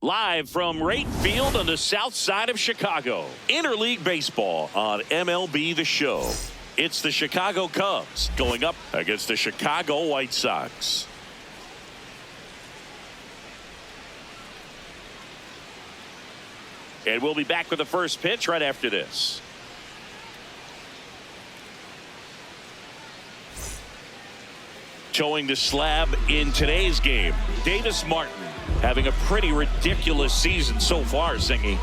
Live from right field on the south side of Chicago. Interleague baseball on MLB The Show. It's the Chicago Cubs going up against the Chicago White Sox. And we'll be back with the first pitch right after this. Showing the slab in today's game, Davis Martin having a pretty ridiculous season so far, Singy.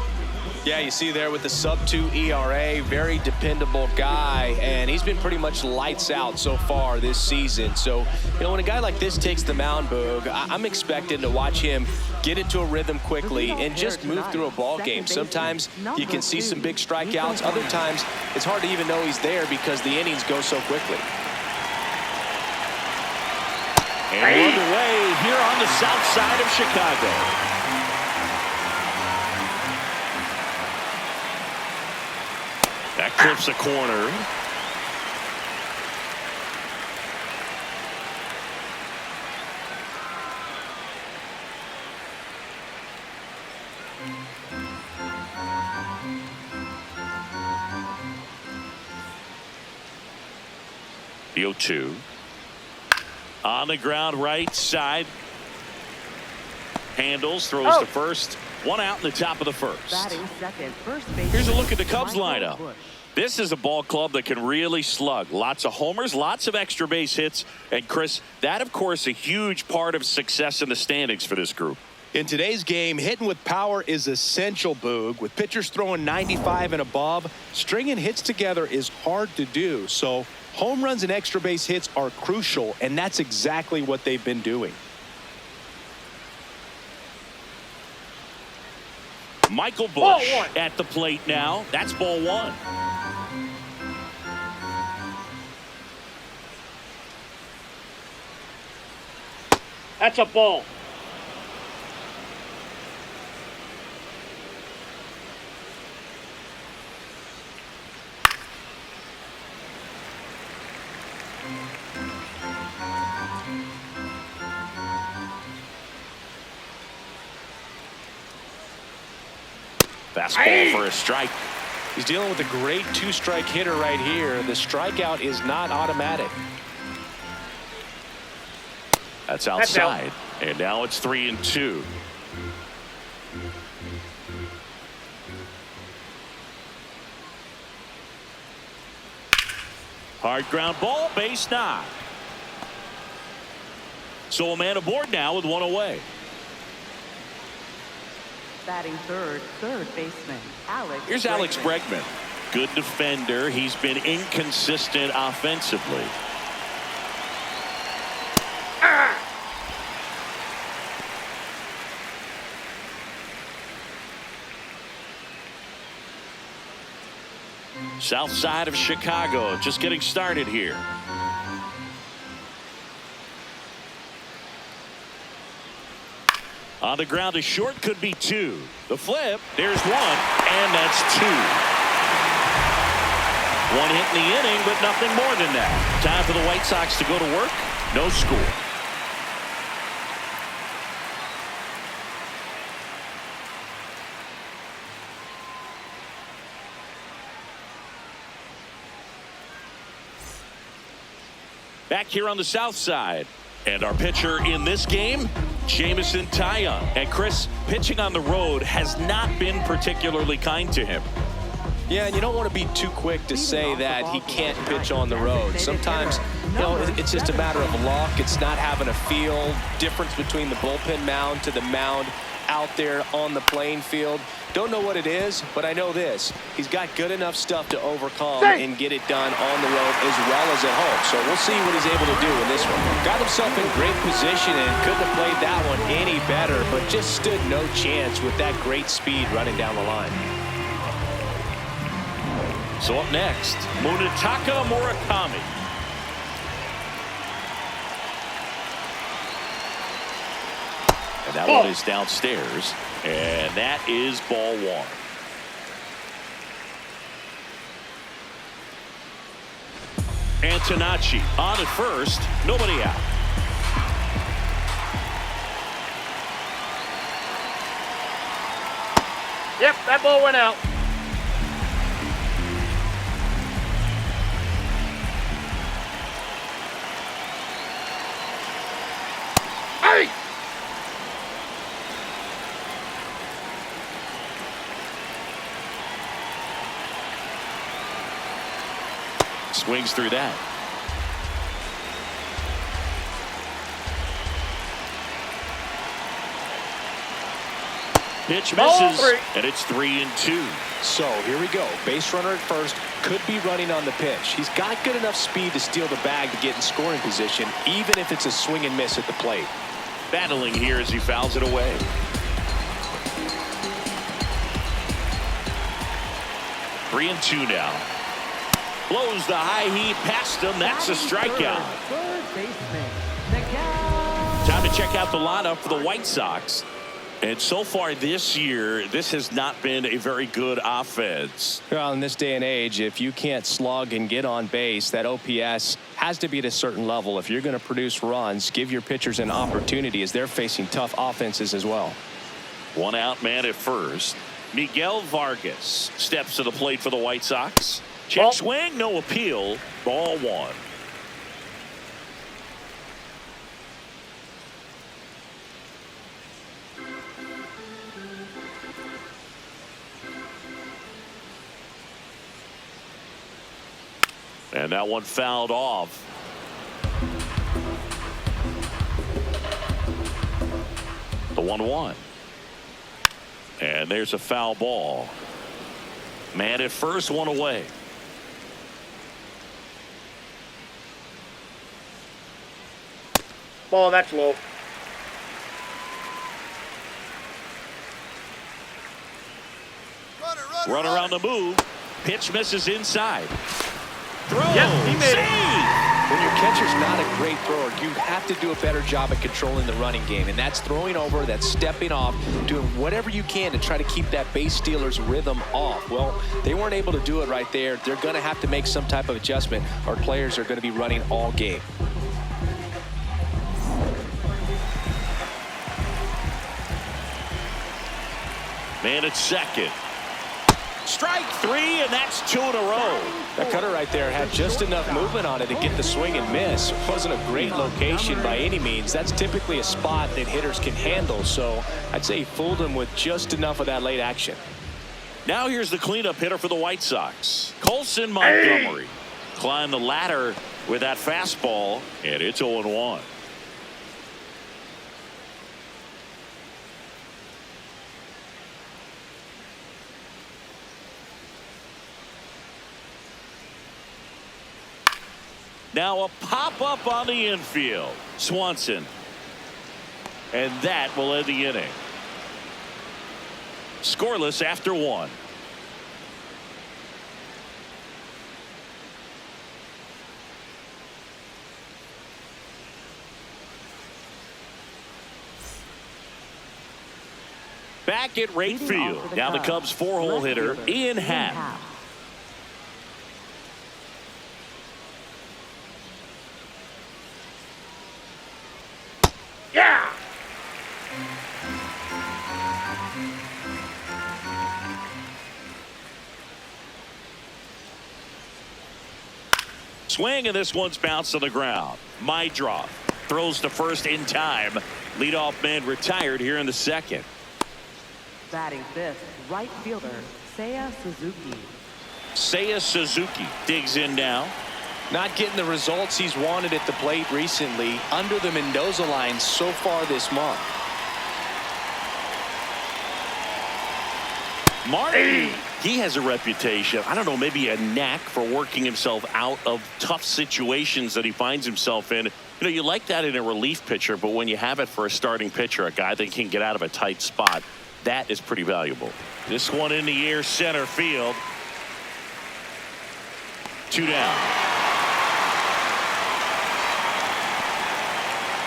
Yeah, you see there with the sub-2 ERA, very dependable guy, and he's been pretty much lights out so far this season. So, you know, when a guy like this takes the mound, Boog, I'm expecting to watch him get into a rhythm quickly and just move through a ball game. Sometimes you can see some big strikeouts. Other times it's hard to even know he's there because the innings go so quickly. And we're underway here on the south side of Chicago. That clips a corner. The 0-2. On the ground, right side. Handles, throws to first. One out in the top of the first. Here's a look at the Cubs lineup. This is a ball club that can really slug. Lots of homers, lots of extra base hits. And Chris, that of course a huge part of success in the standings for this group. In today's game, hitting with power is essential, Boog. With pitchers throwing 95 and above, stringing hits together is hard to do. So home runs and extra base hits are crucial, and that's exactly what they've been doing. Michael Busch at the plate now. That's ball one. That's a ball. Fastball for a strike. He's dealing with a great two-strike hitter right here. The strikeout is not automatic. That's outside. And now it's 3-2. Hard ground ball, base knock. So a man aboard now with one away. Batting third baseman, Alex. Here's Alex Bregman. Good defender. He's been inconsistent offensively. South side of Chicago, just getting started here. On the ground to short, could be two. The flip, there's one, and that's two. One hit in the inning, but nothing more than that. Time for the White Sox to go to work. No score. Back here on the south side. And our pitcher in this game, Jameson Taillon. And Chris, pitching on the road has not been particularly kind to him. Yeah, and you don't want to be too quick to say that he can't pitch on the road. Sometimes, you know, it's just a matter of luck. It's not having a feel. Difference between the bullpen mound to the mound out there on the playing field. Don't know what it is, but I know this. He's got good enough stuff to overcome and get it done on the road as well as at home. So we'll see what he's able to do in this one. Got himself in great position and couldn't have played that one any better, but just stood no chance with that great speed running down the line. So up next, Munetaka Murakami. And that one is downstairs, and that is ball one. Antonacci on at first, nobody out. Yep, that ball went out. Hey! Swings through that. Pitch misses, and it's 3-2. So here we go. Base runner at first, could be running on the pitch. He's got good enough speed to steal the bag to get in scoring position, even if it's a swing and miss at the plate. Battling here as he fouls it away. Three and two now. Blows the high heat past him. That's a strikeout. Third baseman, Miguel. Time to check out the lineup for the White Sox. And so far this year, this has not been a very good offense. Well, in this day and age, if you can't slug and get on base, that OPS has to be at a certain level. If you're going to produce runs, give your pitchers an opportunity as they're facing tough offenses as well. One out man at first. Miguel Vargas steps to the plate for the White Sox. Check swing, no appeal. Ball one. And that one fouled off. The 1-1. And there's a foul ball. Man at first, one away. Ball, that's low. Run around the move. Pitch misses inside. Throw. Yep, he made it. When your catcher's not a great thrower, you have to do a better job at controlling the running game. And that's throwing over, that's stepping off, doing whatever you can to try to keep that base stealer's rhythm off. Well, they weren't able to do it right there. They're going to have to make some type of adjustment, or players are going to be running all game. Man at second. Strike three, and that's two in a row. That cutter right there had just enough movement on it to get the swing and miss. It wasn't a great location by any means. That's typically a spot that hitters can handle. So I'd say he fooled him with just enough of that late action. Now here's the cleanup hitter for the White Sox. Colson Montgomery. Climbed the ladder with that fastball, and it's 0-1. Now a pop-up on the infield. Swanson. And that will end the inning. Scoreless after one. Back at right field. Now the Cubs four-hole hitter, Ian Happ. Yeah! Swing, and this one's bounced on the ground. Mydroff throws to first in time. Leadoff man retired here in the second. Batting fifth, right fielder, Seiya Suzuki. Seiya Suzuki digs in now. Not getting the results he's wanted at the plate recently under the Mendoza line so far this month. Martin, he has a reputation, I don't know, maybe a knack for working himself out of tough situations that he finds himself in. You know, you like that in a relief pitcher, but when you have it for a starting pitcher, a guy that can get out of a tight spot, that is pretty valuable. This one in the air, center field. Two down.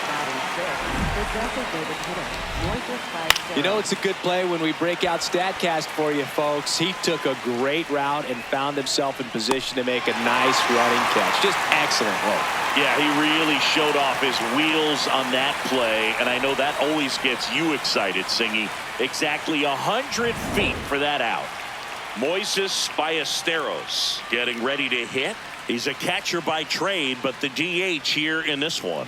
Batting sixth, the designated hitter, Moises. You know, it's a good play when we break out StatCast for you, folks. He took a great route and found himself in position to make a nice running catch. Just excellent work. Yeah, he really showed off his wheels on that play, and I know that always gets you excited, Singy. Exactly 100 feet for that out. Moises Ballesteros getting ready to hit. He's a catcher by trade, but the DH here in this one.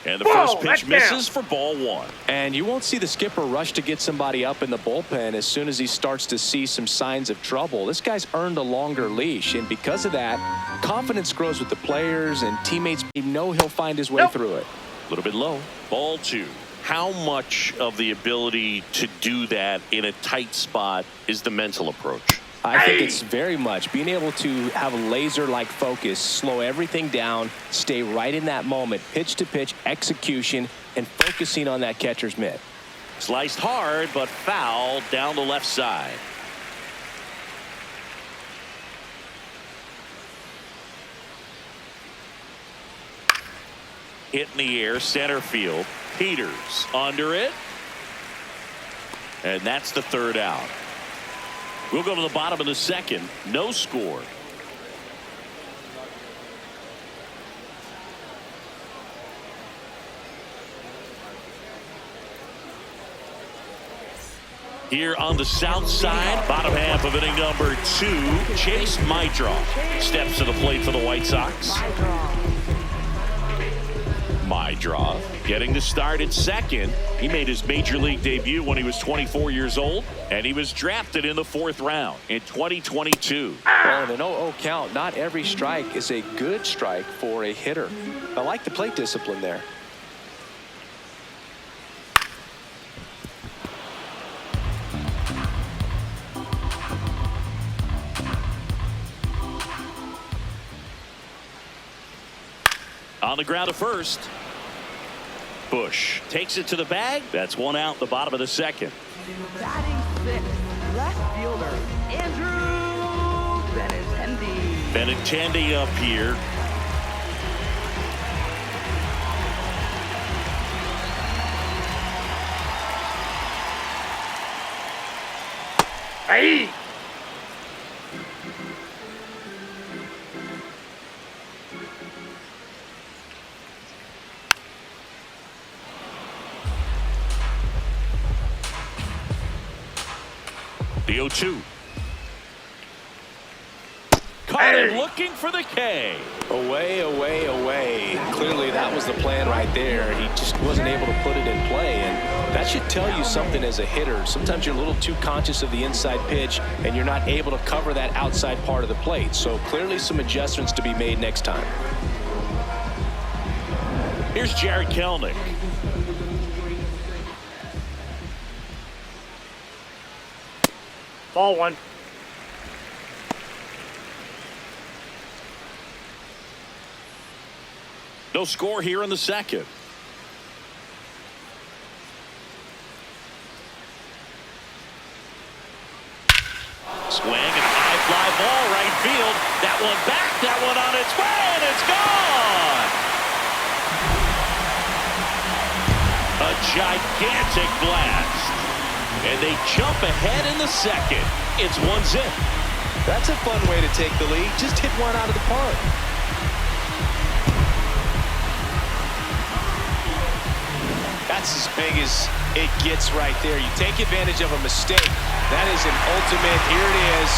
And the first pitch misses for ball one. And you won't see the skipper rush to get somebody up in the bullpen as soon as he starts to see some signs of trouble. This guy's earned a longer leash, and because of that, confidence grows with the players, and teammates know he'll find his way through it. A little bit low. Ball two. How much of the ability to do that in a tight spot is the mental approach? I think it's very much being able to have a laser-like focus, slow everything down, stay right in that moment, pitch-to-pitch execution, and focusing on that catcher's mitt. Sliced hard, but fouled down the left side. Hit in the air, center field. Peters under it. And that's the third out. We'll go to the bottom of the second. No score. Here on the south side, bottom half of inning number 2, Chase Mydroff steps to the plate for the White Sox. Mydroff getting the start at second. He made his major league debut when he was 24 years old, and he was drafted in the 4th round in 2022. Well, in an 0-0 count, not every strike is a good strike for a hitter. I like the plate discipline there. On the ground to first. Bush takes it to the bag. That's one out, the bottom of the second. Batting 6th, left fielder, Andrew Benintendi. Benintendi up here. Hey! The 0-2. Caught him looking for the K. Away, away, away. Clearly that was the plan right there. He just wasn't able to put it in play, and that should tell you something as a hitter. Sometimes you're a little too conscious of the inside pitch, and you're not able to cover that outside part of the plate. So clearly some adjustments to be made next time. Here's Jared Kelenic. Ball one. No score here in the second. Swing and high fly ball right field. That one back, that one on its way, and it's gone. A gigantic blast. And they jump ahead in the second. It's 1-0. That's a fun way to take the lead. Just hit one out of the park. That's as big as it gets right there. You take advantage of a mistake. That is an ultimate. Here it is.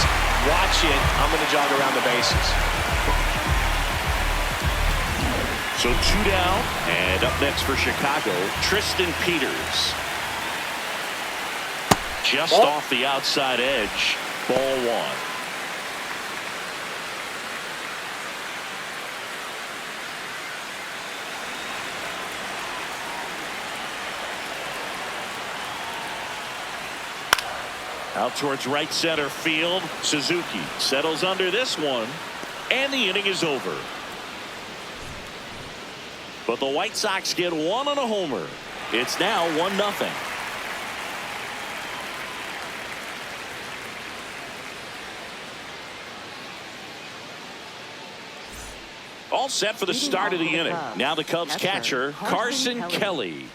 Watch it. I'm going to jog around the bases. So 2 down. And up next for Chicago, Tristan Peters. Just off the outside edge. Ball one. Out towards right center field. Suzuki settles under this one. And the inning is over. But the White Sox get one on a homer. It's now 1-0. All set for the start of the inning. Now the Cubs catcher, Carson Kelly.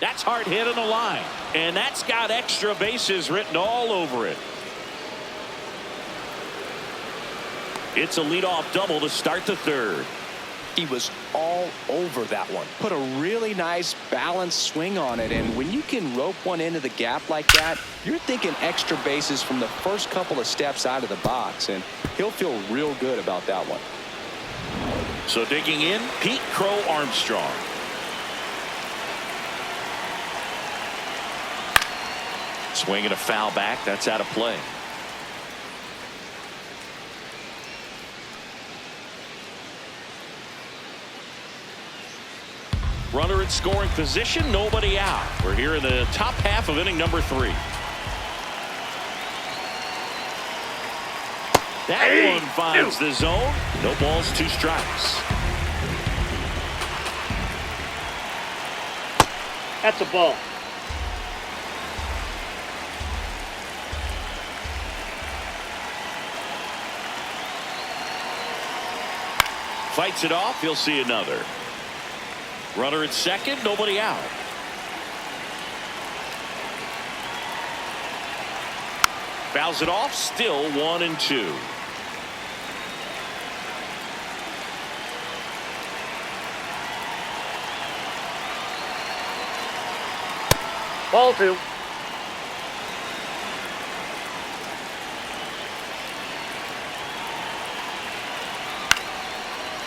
That's hard hit on the line. And that's got extra bases written all over it. It's a leadoff double to start the third. He was all over that one. Put a really nice balanced swing on it, and when you can rope one into the gap like that, you're thinking extra bases from the first couple of steps out of the box, and he'll feel real good about that one. So digging in, Pete Crow Armstrong. Swinging a foul back. That's out of play. Runner in scoring position, nobody out. We're here in the top half of inning number 3. That one finds the zone. No balls, 2 strikes. That's a ball. Fights it off. He'll see another. Runner at second, nobody out. Fouls it off, still 1-2. Ball 2.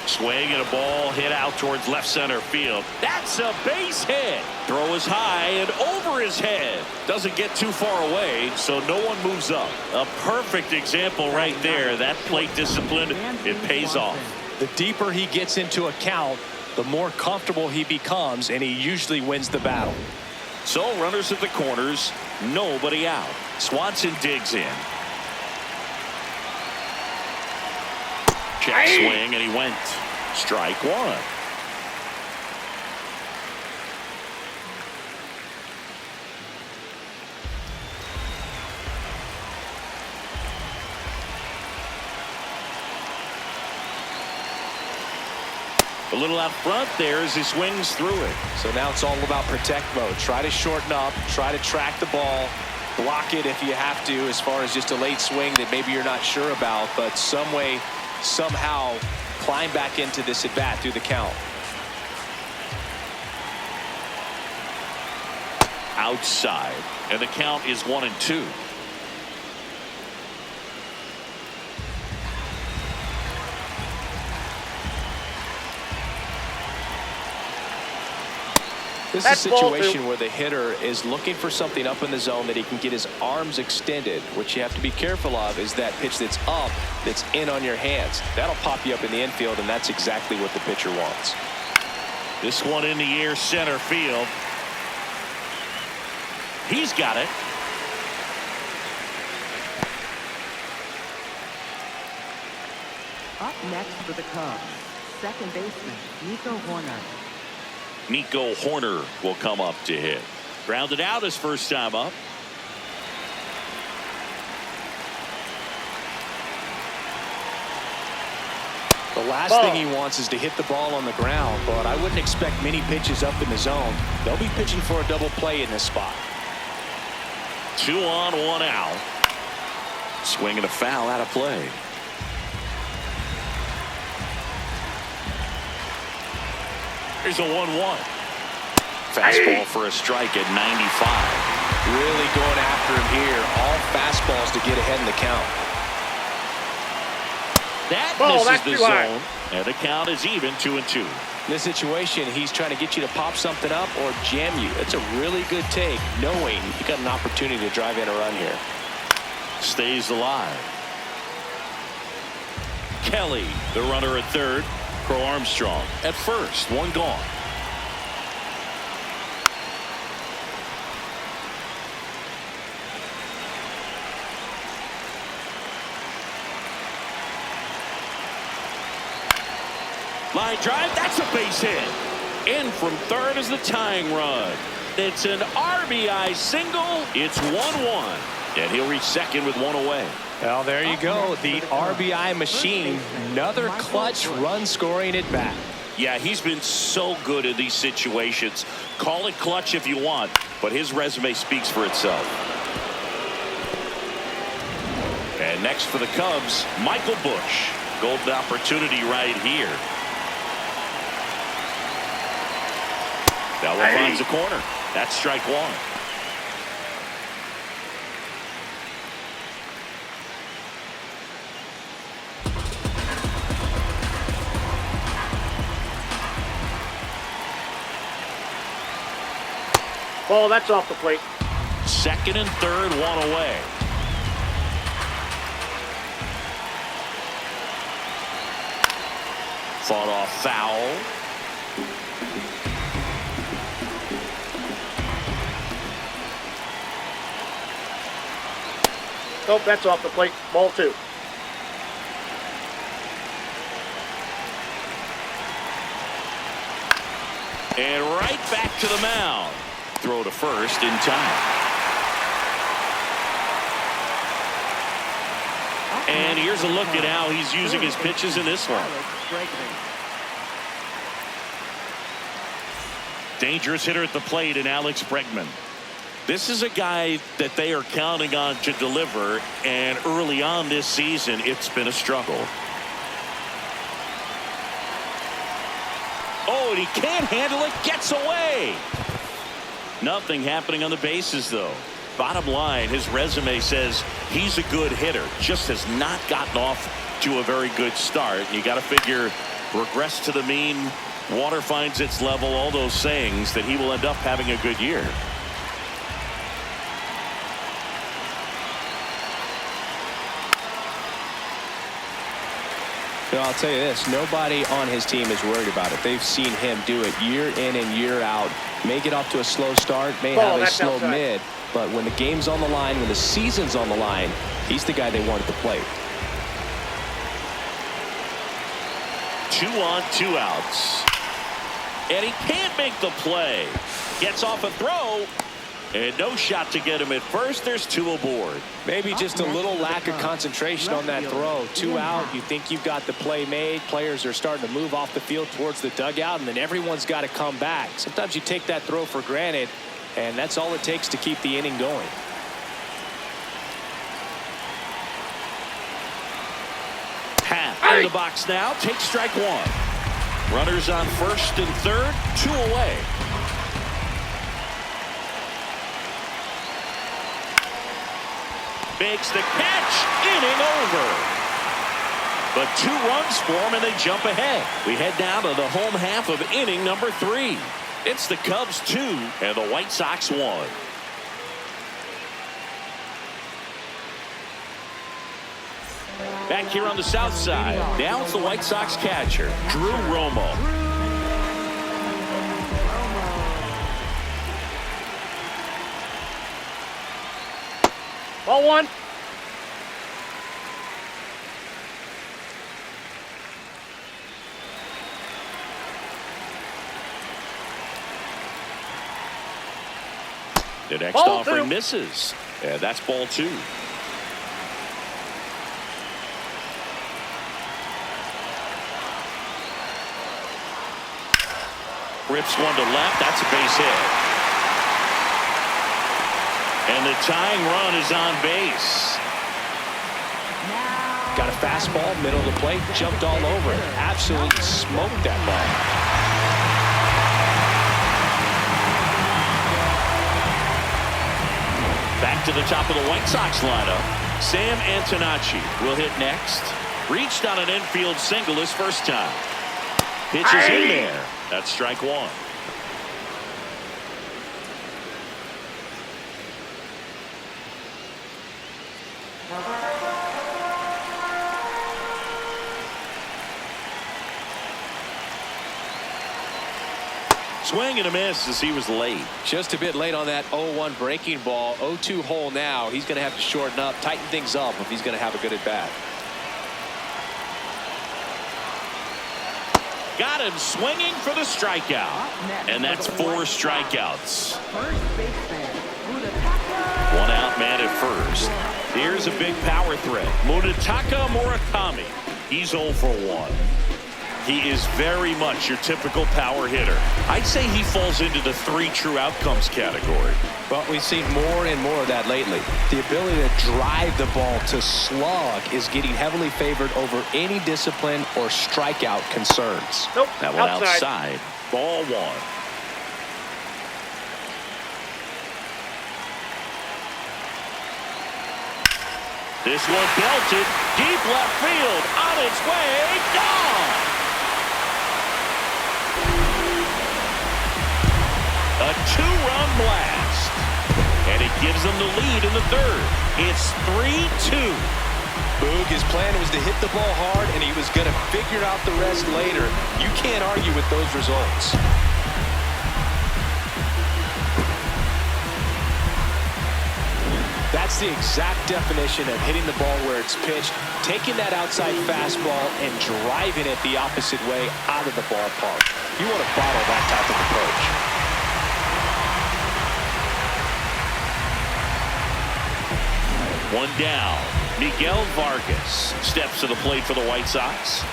Swing and a ball hit out towards left center field. That's a base hit. Throw is high and over his head. Doesn't get too far away, so no one moves up. A perfect example right there. That plate discipline, it pays off. The deeper he gets into a count, the more comfortable he becomes, and he usually wins the battle. So runners at the corners, nobody out. Swanson digs in. Check swing, and he went. Strike 1. A little out front there as he swings through it. So now it's all about protect mode. Try to shorten up, try to track the ball, block it if you have to, as far as just a late swing that maybe you're not sure about, but some way, somehow climb back into this at bat through the count. Outside, and the count is 1-2. This is a situation where the hitter is looking for something up in the zone that he can get his arms extended. What you have to be careful of is that pitch that's up, that's in on your hands. That'll pop you up in the infield, and that's exactly what the pitcher wants. This one in the air, center field. He's got it. Up next for the Cubs, second baseman Nico Horner. Nico Horner will come up to hit. Grounded out his first time up. The last thing he wants is to hit the ball on the ground, but I wouldn't expect many pitches up in the zone. They'll be pitching for a double play in this spot. 2 on, 1 out. Swinging a foul out of play. Here's a 1-1. Fastball for a strike at 95. Really going after him here. All fastballs to get ahead in the count. That Ball, misses the high. zone, and the count is even 2-2. In this situation, he's trying to get you to pop something up or jam you. That's a really good take, knowing you got an opportunity to drive in a run here. Stays alive. Kelly, the runner at third. Crow Armstrong at first. 1 gone. Line drive, that's a base hit. In from third is the tying run. It's an RBI single. It's 1-1. And he'll reach second with 1 away. Well, there you go. The RBI machine. Another clutch run scoring at bat. Yeah, he's been so good in these situations. Call it clutch if you want, but his resume speaks for itself. And next for the Cubs, Michael Busch. Golden opportunity right here. That one finds the corner. That's strike one. Ball, that's off the plate. Second and third, one away. Fought off foul. Nope, that's off the plate. Ball 2. And right back to the mound. Throw to first in time. And here's a look at how he's using his pitches in this one. Dangerous hitter at the plate in Alex Bregman. This is a guy that they are counting on to deliver, and early on this season, it's been a struggle. Oh, and he can't handle it, gets away. Nothing happening on the bases, though. Bottom line, his resume says he's a good hitter, just has not gotten off to a very good start. You got to figure regress to the mean, water finds its level, all those sayings, that he will end up having a good year. You know, I'll tell you this, nobody on his team is worried about it. They've seen him do it year in and year out. May get off to a slow start, may have a slow mid, but when the game's on the line, when the season's on the line, he's the guy they want at the plate. 2 on, 2 outs. And he can't make the play. Gets off a throw. And no shot to get him at first. There's 2 aboard. Maybe just a little lack of concentration on that throw. 2 out. You think you've got the play made. Players are starting to move off the field towards the dugout, and then everyone's got to come back. Sometimes you take that throw for granted, and that's all it takes to keep the inning going. Half in the box now. Take strike 1. Runners on first and third. 2 away. Makes the catch. Inning over. But 2 runs for him, and they jump ahead. We head now to the home half of inning number 3. It's the Cubs 2 and the White Sox 1. Back here on the south side, now it's the White Sox catcher, Drew Romo. Ball 1. The next Ball offering 2. misses. And that's ball 2. Rips one to left. That's a base hit. And the tying run is on base. Got a fastball, middle of the plate, jumped all over it. Absolutely smoked that ball. Back to the top of the White Sox lineup. Sam Antonacci will hit next. Reached on an infield single his first time. Pitches in there. That's strike 1. Swing and a miss as he was late. Just a bit late on that 0-1 breaking ball. 0-2 hole now. He's going to have to shorten up, tighten things up if he's going to have a good at bat. Got him swinging for the strikeout. And that's 4 strikeouts. One out man at first. Here's a big power threat. Munetaka Murakami. He's 0 for 1. He is very much your typical power hitter. I'd say he falls into the 3 true outcomes category. But we've seen more and more of that lately. The ability to drive the ball to slug is getting heavily favored over any discipline or strikeout concerns. Nope. That one outside. Ball 1. This one belted, deep left field, on its way, gone! A 2-run blast, and it gives them the lead in the 3rd. It's 3-2. Boog, his plan was to hit the ball hard, and he was going to figure out the rest later. You can't argue with those results. That's the exact definition of hitting the ball where it's pitched, taking that outside fastball and driving it the opposite way out of the ballpark. You want to bottle that type of approach. One down. Miguel Vargas steps to the plate for the White Sox.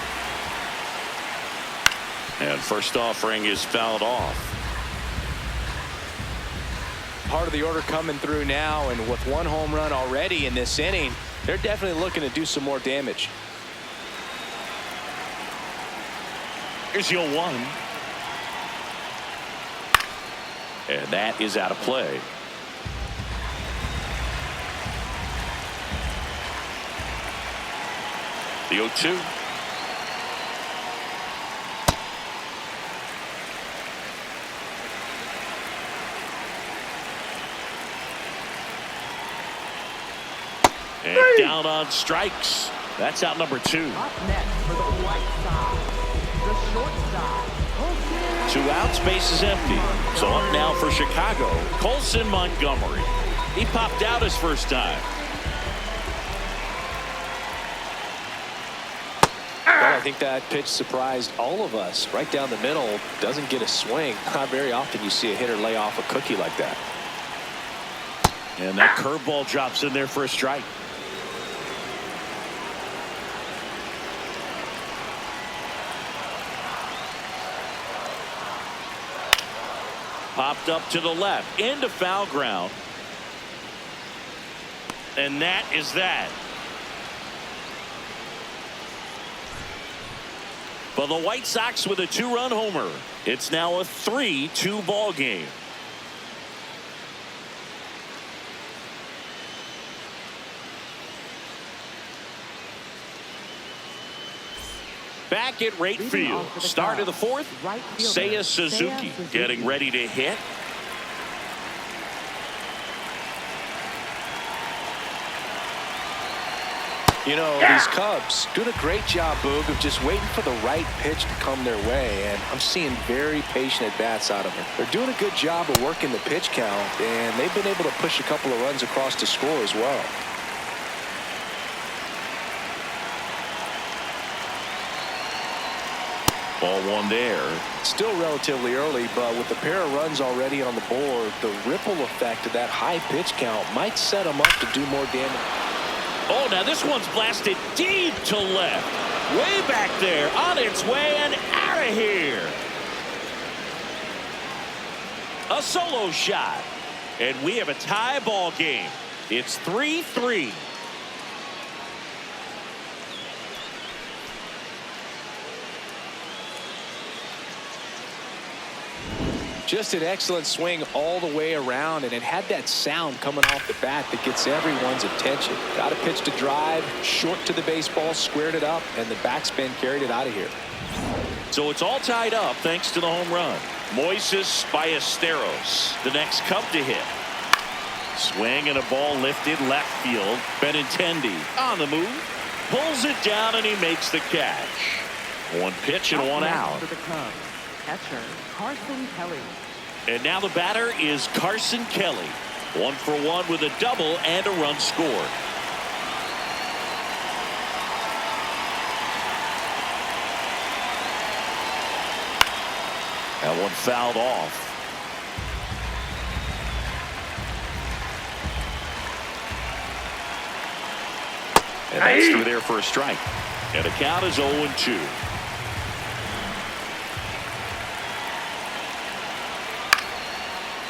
And first offering is fouled off. Part of the order coming through now, and with 1 home run already in this inning, they're definitely looking to do some more damage. Here's your 1. And that is out of play. The 0-2. And down on strikes. That's out number 2. Up next for the White Sox, the shortstop, Colson. 2 outs, base is empty. So up now for Chicago, Colson Montgomery. He popped out his first time. Well, I think that pitch surprised all of us. Right down the middle, doesn't get a swing. Not very often you see a hitter lay off a cookie like that. And that curveball drops in there for a strike. Popped up to the left, into foul ground. And that is that. For the White Sox with a 2-run homer. It's now a 3-2 ball game. Back at right field. Start of the 4th. Seiya Suzuki getting ready to hit. You know, these Cubs doing a great job, Boog, of just waiting for the right pitch to come their way, and I'm seeing very patient at-bats out of them. They're doing a good job of working the pitch count, and they've been able to push a couple of runs across to score as well. Ball 1 there. Still relatively early, but with a pair of runs already on the board, the ripple effect of that high pitch count might set them up to do more damage. Oh, now this one's blasted deep to left. Way back there, on its way and out of here. A solo shot. And we have a tie ball game. It's 3-3. Just an excellent swing all the way around, and it had that sound coming off the bat that gets everyone's attention. Got a pitch to drive, short to the baseball, squared it up, and the backspin carried it out of here. So it's all tied up thanks to the home run. Moises Ballesteros, the next Cub to hit. Swing and a ball lifted left field. Benintendi on the move. Pulls it down and he makes the catch. 1 pitch and 1 out. For the Cubs, catcher Carson Kelly. And now the batter is Carson Kelly. 1 for 1 with a double and a run scored. That one fouled off. And that's through there for a strike. And the count is 0-2.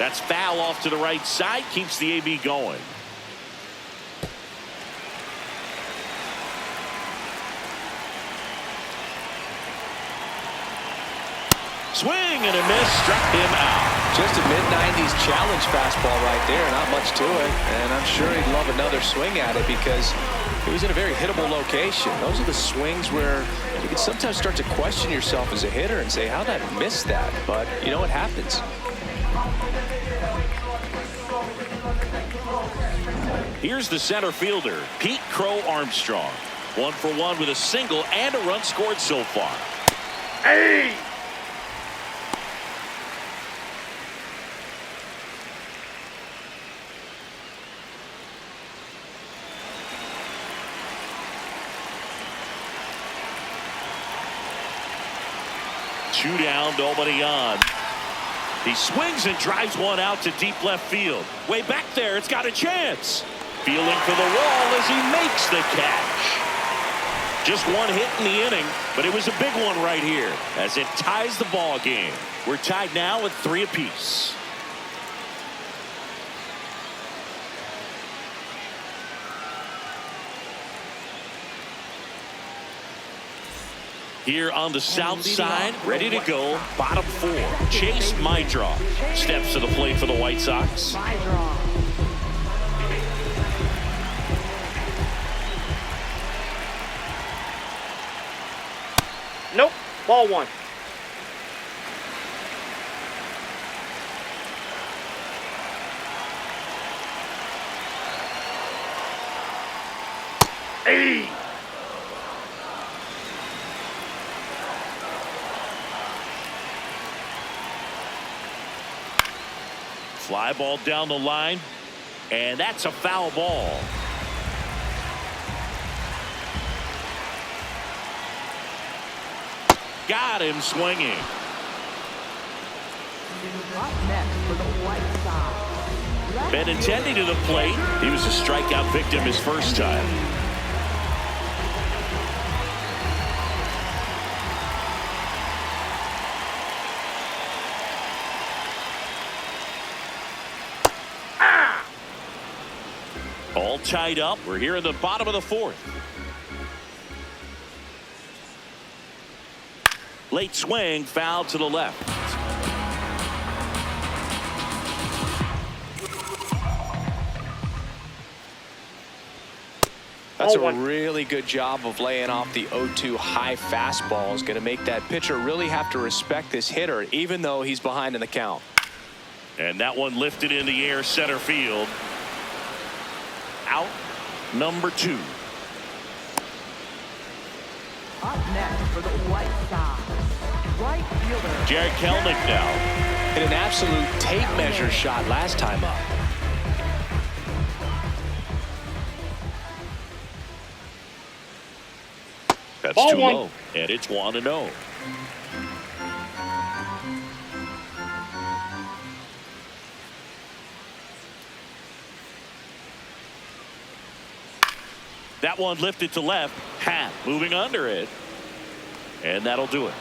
That's foul off to the right side. Keeps the AB going. Swing and a miss. Struck him out. Just a mid-90s challenge fastball right there. Not much to it. And I'm sure he'd love another swing at it because he was in a very hittable location. Those are the swings where you can sometimes start to question yourself as a hitter and say, how did I miss that? But you know what happens. Here's the center fielder, Pete Crow Armstrong. 1 for 1 with a single and a run scored so far. Hey! Two down, nobody on. He swings and drives one out to deep left field. Way back there, it's got a chance. Feeling for the wall as he makes the catch. Just one hit in the inning, but it was a big one right here as it ties the ball game. We're tied now at 3 apiece. Here on the south side, ready to go, bottom 4. Chase Mydroff steps to the plate for the White Sox. Nope. Ball 1. Hey! Fly ball down the line, and that's a foul ball. Got him swinging. Up next for the White Sox. Benintendi to the plate. He was a strikeout victim his first time. All tied up. We're here in the bottom of the 4th. Late swing, foul to the left. That's a really good job of laying off the 0-2 high fastball. Is going to make that pitcher really have to respect this hitter, even though he's behind in the count. And that one lifted in the air center field. Out number 2. Up next for the White Sox. Right fielder Jared Kelenic now. Hit an absolute tape measure shot last time up. That's Ball too 1. low, and it's 1-0. That one lifted to left. Hat moving under it. And that'll do it.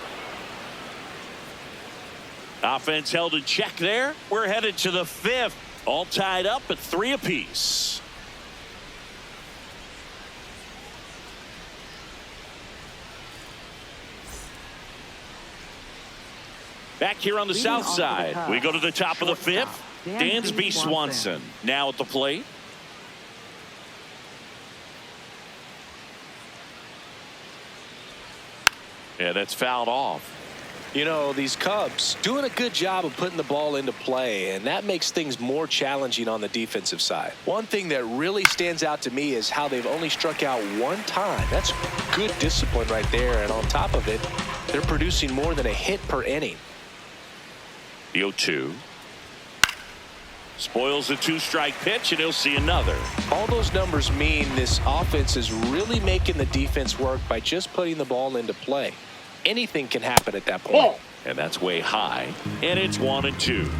Offense held in check there. We're headed to the 5th. All tied up at 3 apiece. Back here on the south side, we go to the top of the 5th. Dansby Swanson now at the plate. Yeah, that's fouled off. You know, these Cubs doing a good job of putting the ball into play, and that makes things more challenging on the defensive side. One thing that really stands out to me is how they've only struck out 1 time. That's good discipline right there, and on top of it, they're producing more than a hit per inning. The 0-2. Spoils the 2-strike pitch, and he'll see another. All those numbers mean this offense is really making the defense work by just putting the ball into play. Anything can happen at that point. Ball. And that's way high. And it's 1-2.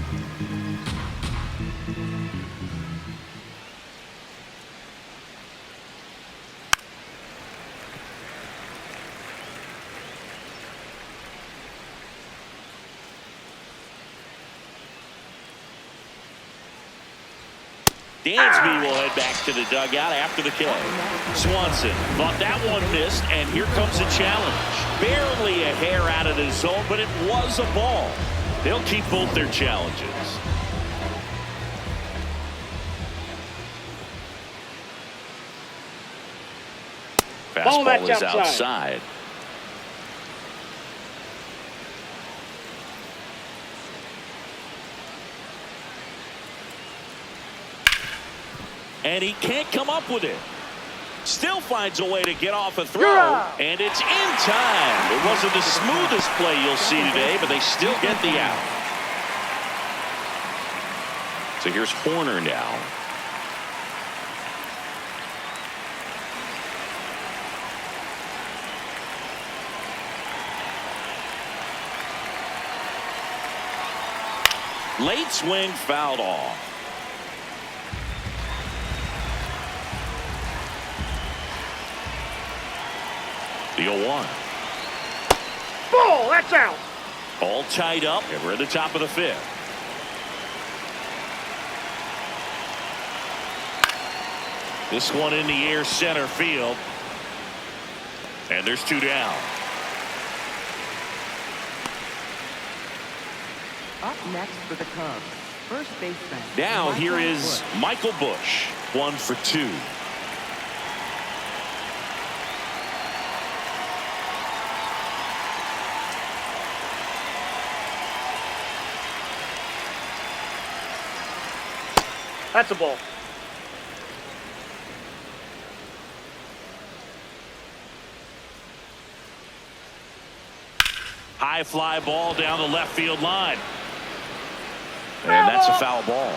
Dansby will head back to the dugout after the K. Swanson thought that one missed, and here comes a challenge. Barely a hair out of the zone, but it was a ball. They'll keep both their challenges. Fastball is outside. And he can't come up with it. Still finds a way to get off a throw, and it's in time. It wasn't the smoothest play you'll see today, but they still get the out. So here's Horner now. Late swing fouled off. The 0-1. Ball, that's out. All tied up, and we're at the top of the fifth. This one in the air, center field. And there's two down. Up next for the Cubs, first baseman. Now here is Michael Busch, 1 for 2. That's a ball. High fly ball down the left field line. And that's a foul ball.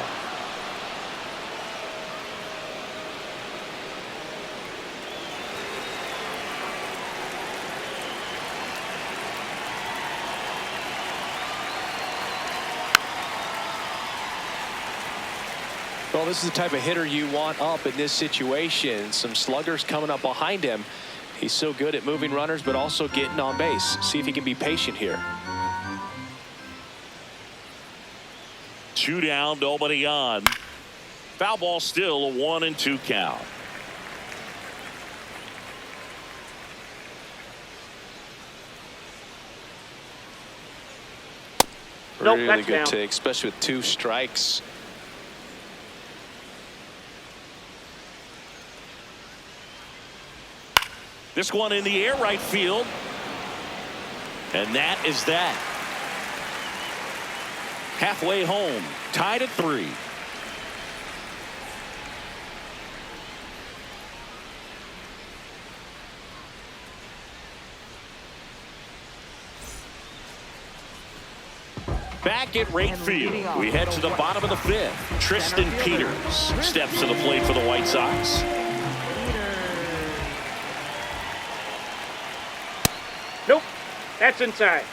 Well, this is the type of hitter you want up in this situation. Some sluggers coming up behind him. He's so good at moving runners, but also getting on base. See if he can be patient here. 2 down, nobody on. Foul ball still, a 1-2 count. Nope, really that's good down. take, especially with 2 strikes. This one in the air, right field. And that is that. Halfway home, tied at 3. Back at right field, we head to the bottom of the 5th. Tristan Peters steps to the plate for the White Sox. Nope, that's inside.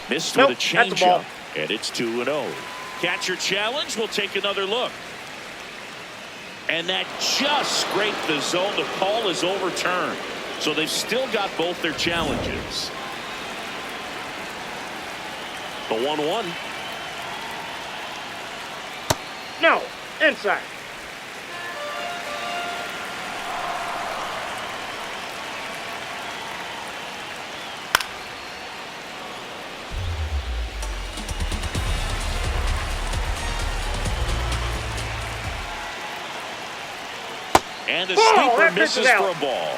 Missed Nope, with a that's a ball. changeup, and it's 2-0. Catcher challenge, we'll take another look. And that just scraped the zone. The call is overturned. So they've still got both their challenges. The 1-1. No, inside. And the sweeper misses for a ball.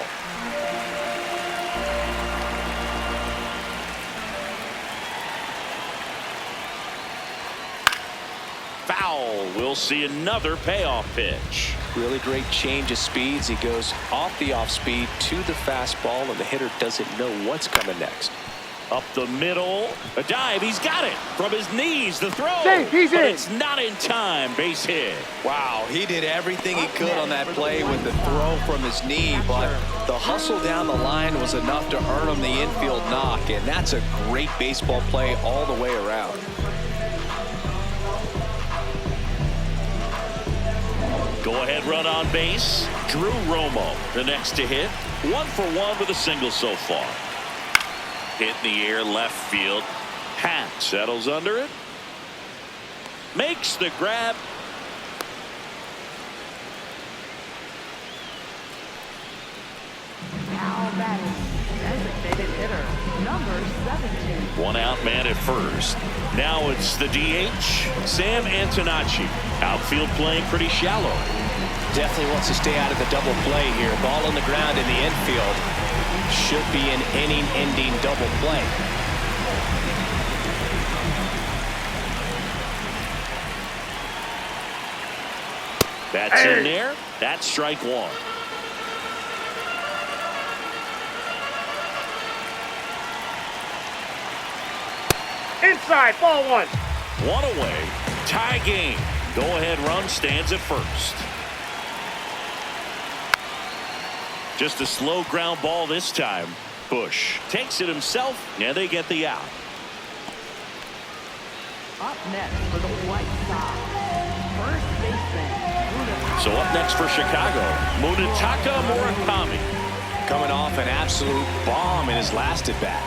Foul. We'll see another payoff pitch. Really great change of speeds. He goes off the off speed to the fastball, and the hitter doesn't know what's coming next. Up the middle, a dive, he's got it from his knees, the throw, He's but in. it's not in time, base hit. Wow, he did everything he could on that play with the throw from his knee, but the hustle down the line was enough to earn him the infield knock, and that's a great baseball play all the way around. Go ahead run on base, Drew Romo, the next to hit, 1 for 1 with a single so far. Hit in the air, left field. Hat settles under it. Makes the grab. Now batting, designated hitter, number 17. One out man at first. Now it's the DH, Sam Antonacci. Outfield playing pretty shallow. Definitely wants to stay out of the double play here. Ball on the ground in the infield. Should be an inning-ending double play. That's in there. That's strike one. Inside, ball one. One away. Tie game. Go-ahead run stands at first. Just a slow ground ball this time. Bush takes it himself, and they get the out. Up next for the White Sox, first baseman. So up next for Chicago, Munetaka Murakami. Coming off an absolute bomb in his last at-bat.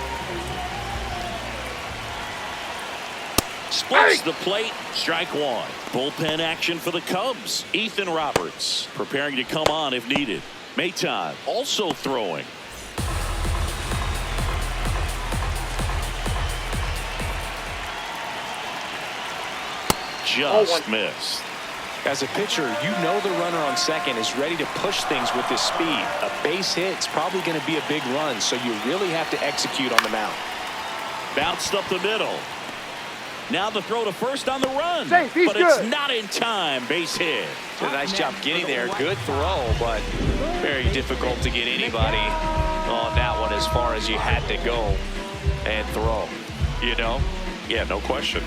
Splits the plate, strike one. Bullpen action for the Cubs. Ethan Roberts preparing to come on if needed. Maton also throwing. Just missed. As a pitcher, you know the runner on second is ready to push things with his speed. A base hit's probably going to be a big run, so you really have to execute on the mound. Bounced up the middle. Now the throw to first on the run. Safe, he's but good. It's not in time. Base hit. Did a nice job getting there. Good throw, but very difficult to get anybody on that one as far as you had to go and throw. You know? Yeah, no question.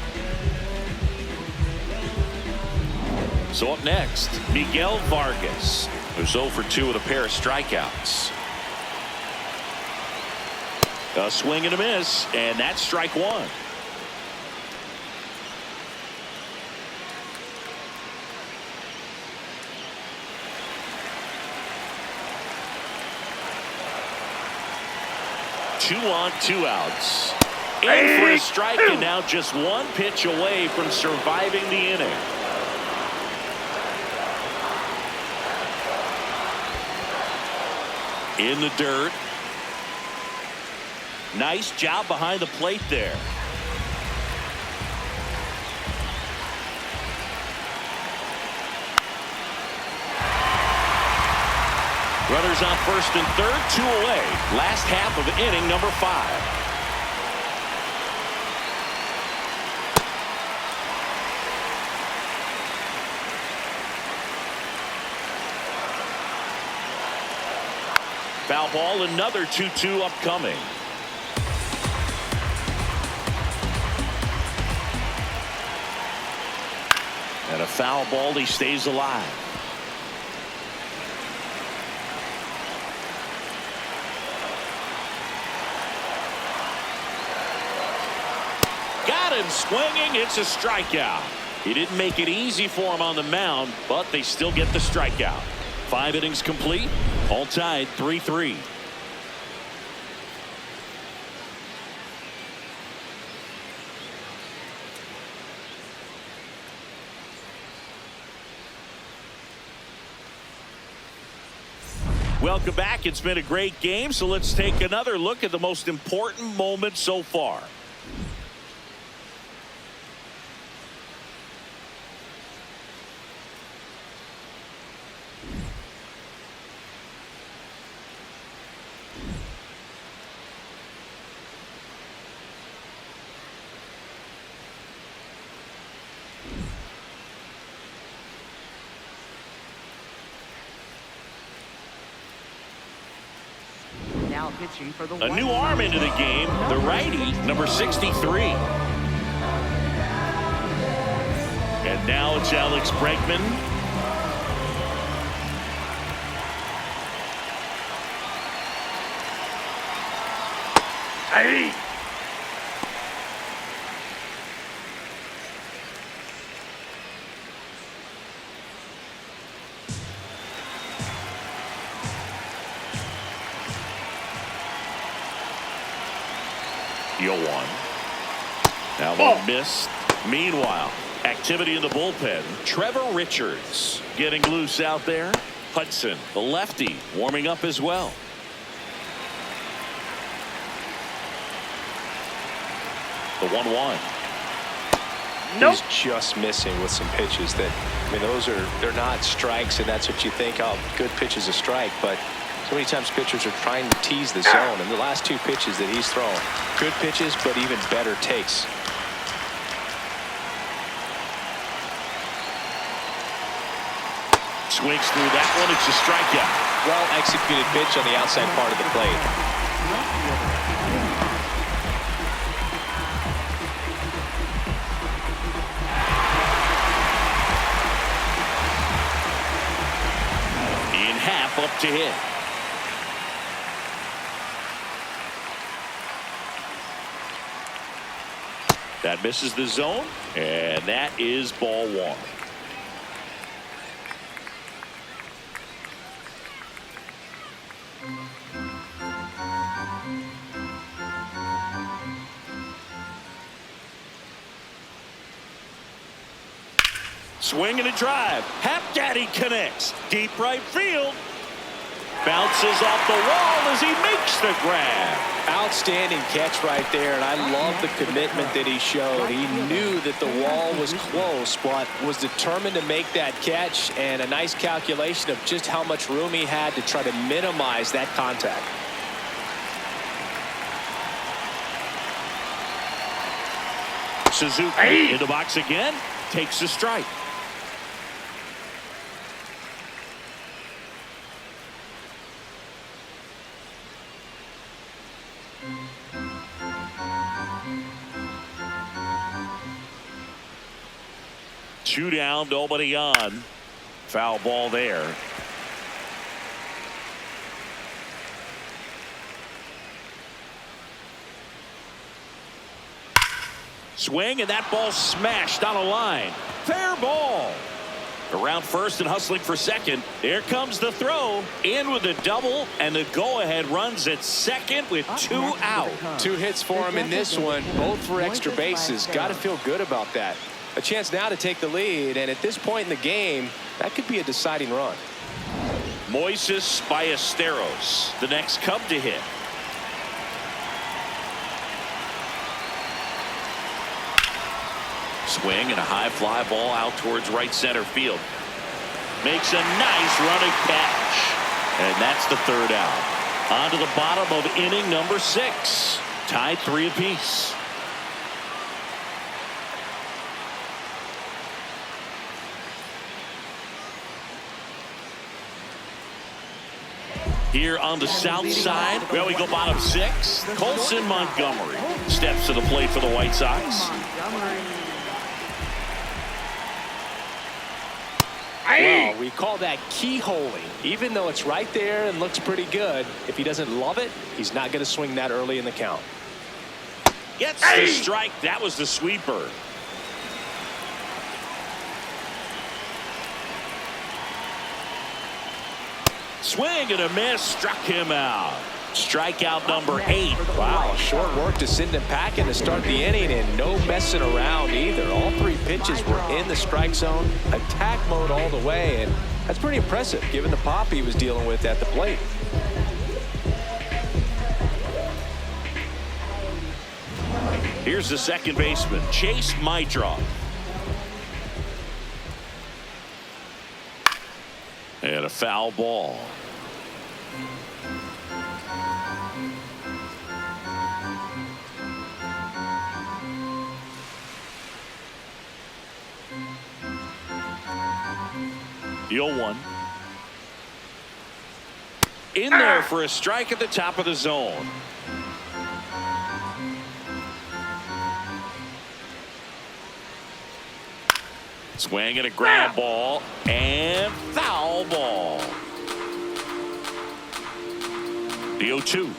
So up next, Miguel Vargas, who's 0 for 2 with a pair of strikeouts. A swing and a miss, and that's strike one. Two on, 2 outs. In for a strike, and now just one pitch away from surviving the inning. In the dirt. Nice job behind the plate there. Runners on first and third, 2 away. Last half of inning number 5. Foul ball, another 2-2 upcoming. And a foul ball, he stays alive. Got him swinging. It's a strikeout. He didn't make it easy for him on the mound, but they still get the strikeout. 5 innings complete. All tied 3-3. Welcome back. It's been a great game, so let's take another look at the most important moment so far. Now pitching for the A new arm into the game, the righty, number 63. And now it's Alex Bregman. Hey. Now one missed. Meanwhile, activity in the bullpen. Trevor Richards getting loose out there. Hudson, the lefty, warming up as well. The 1-1. Nope. He's just missing with some pitches that, I mean, they're not strikes, and that's what you think, oh, good pitch is a strike, but so many times pitchers are trying to tease the zone, and the last two pitches that he's thrown, good pitches, but even better takes. Swings through that one. It's a strikeout. Well executed pitch on the outside part of the plate. In half up to hit. That misses the zone, and that is ball one. Swing and a drive. Hap Daddy connects. Deep right field. Bounces off the wall as he makes the grab. Outstanding catch right there, and I love the commitment that he showed. He knew that the wall was close, but was determined to make that catch, and a nice calculation of just how much room he had to try to minimize that contact. Suzuki in the box again. Takes a strike. Two down, nobody on. Foul ball there. Swing, and that ball smashed on a line. Fair ball. Around first and hustling for second. Here comes the throw. In with a double, and the go-ahead runs at second with two out. Two hits for him in this one, both for extra bases. Got to feel good about that. A chance now to take the lead, and at this point in the game, that could be a deciding run. Moises Ballesteros, the next Cub to hit. Swing and a high fly ball out towards right center field. Makes a nice running catch. And that's the third out. On to the bottom of inning number 6. Tied 3 apiece. Here on the south side, well, we go bottom 6. Colson Montgomery steps to the plate for the White Sox. Well, we call that keyholing. Even though it's right there and looks pretty good, if he doesn't love it, he's not going to swing that early in the count. Gets the strike. That was the sweeper. Swing and a miss, struck him out. Strikeout number 8. Wow, short work to send him packing to start the inning, and no messing around either. All 3 pitches were in the strike zone, attack mode all the way, and that's pretty impressive given the pop he was dealing with at the plate. Here's the second baseman, Chase Maidroff. And a foul ball. The 0-1. In there for a strike at the top of the zone. Swing and a ground ball and foul ball. The 0-2.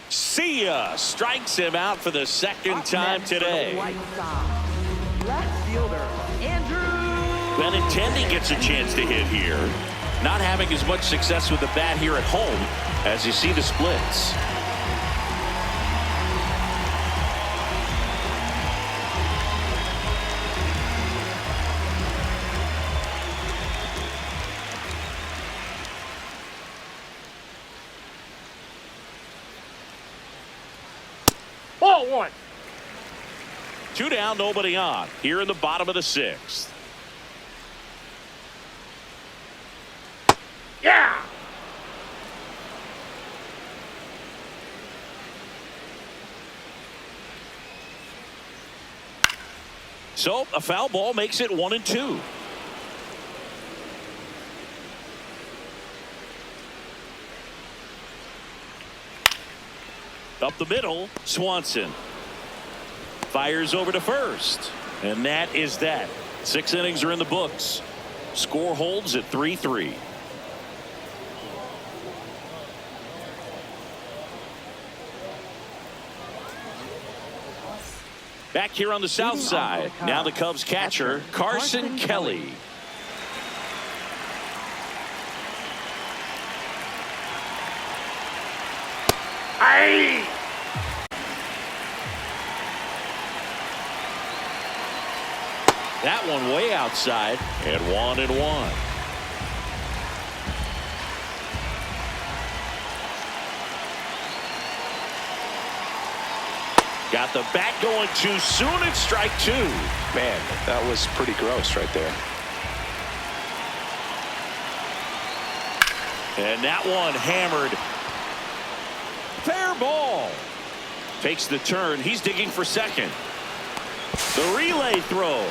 See ya. Strikes him out for the second time today. Left fielder, Andrew. Benintendi gets a chance to hit here. Not having as much success with the bat here at home as you see the splits. Ball one. 2 down, nobody on. Here in the bottom of the 6th. Yeah. So a foul ball makes it 1-2. Up the middle, Swanson fires over to first, and that is that. 6 innings are in the books. Score holds at 3-3. Back here on the south side, now the Cubs catcher, Carson Kelly. Aye. That one way outside, and 1-1. Got the bat going too soon. It's strike 2. Man, that was pretty gross right there. And that one hammered. Fair ball. Takes the turn. He's digging for second. The relay throw.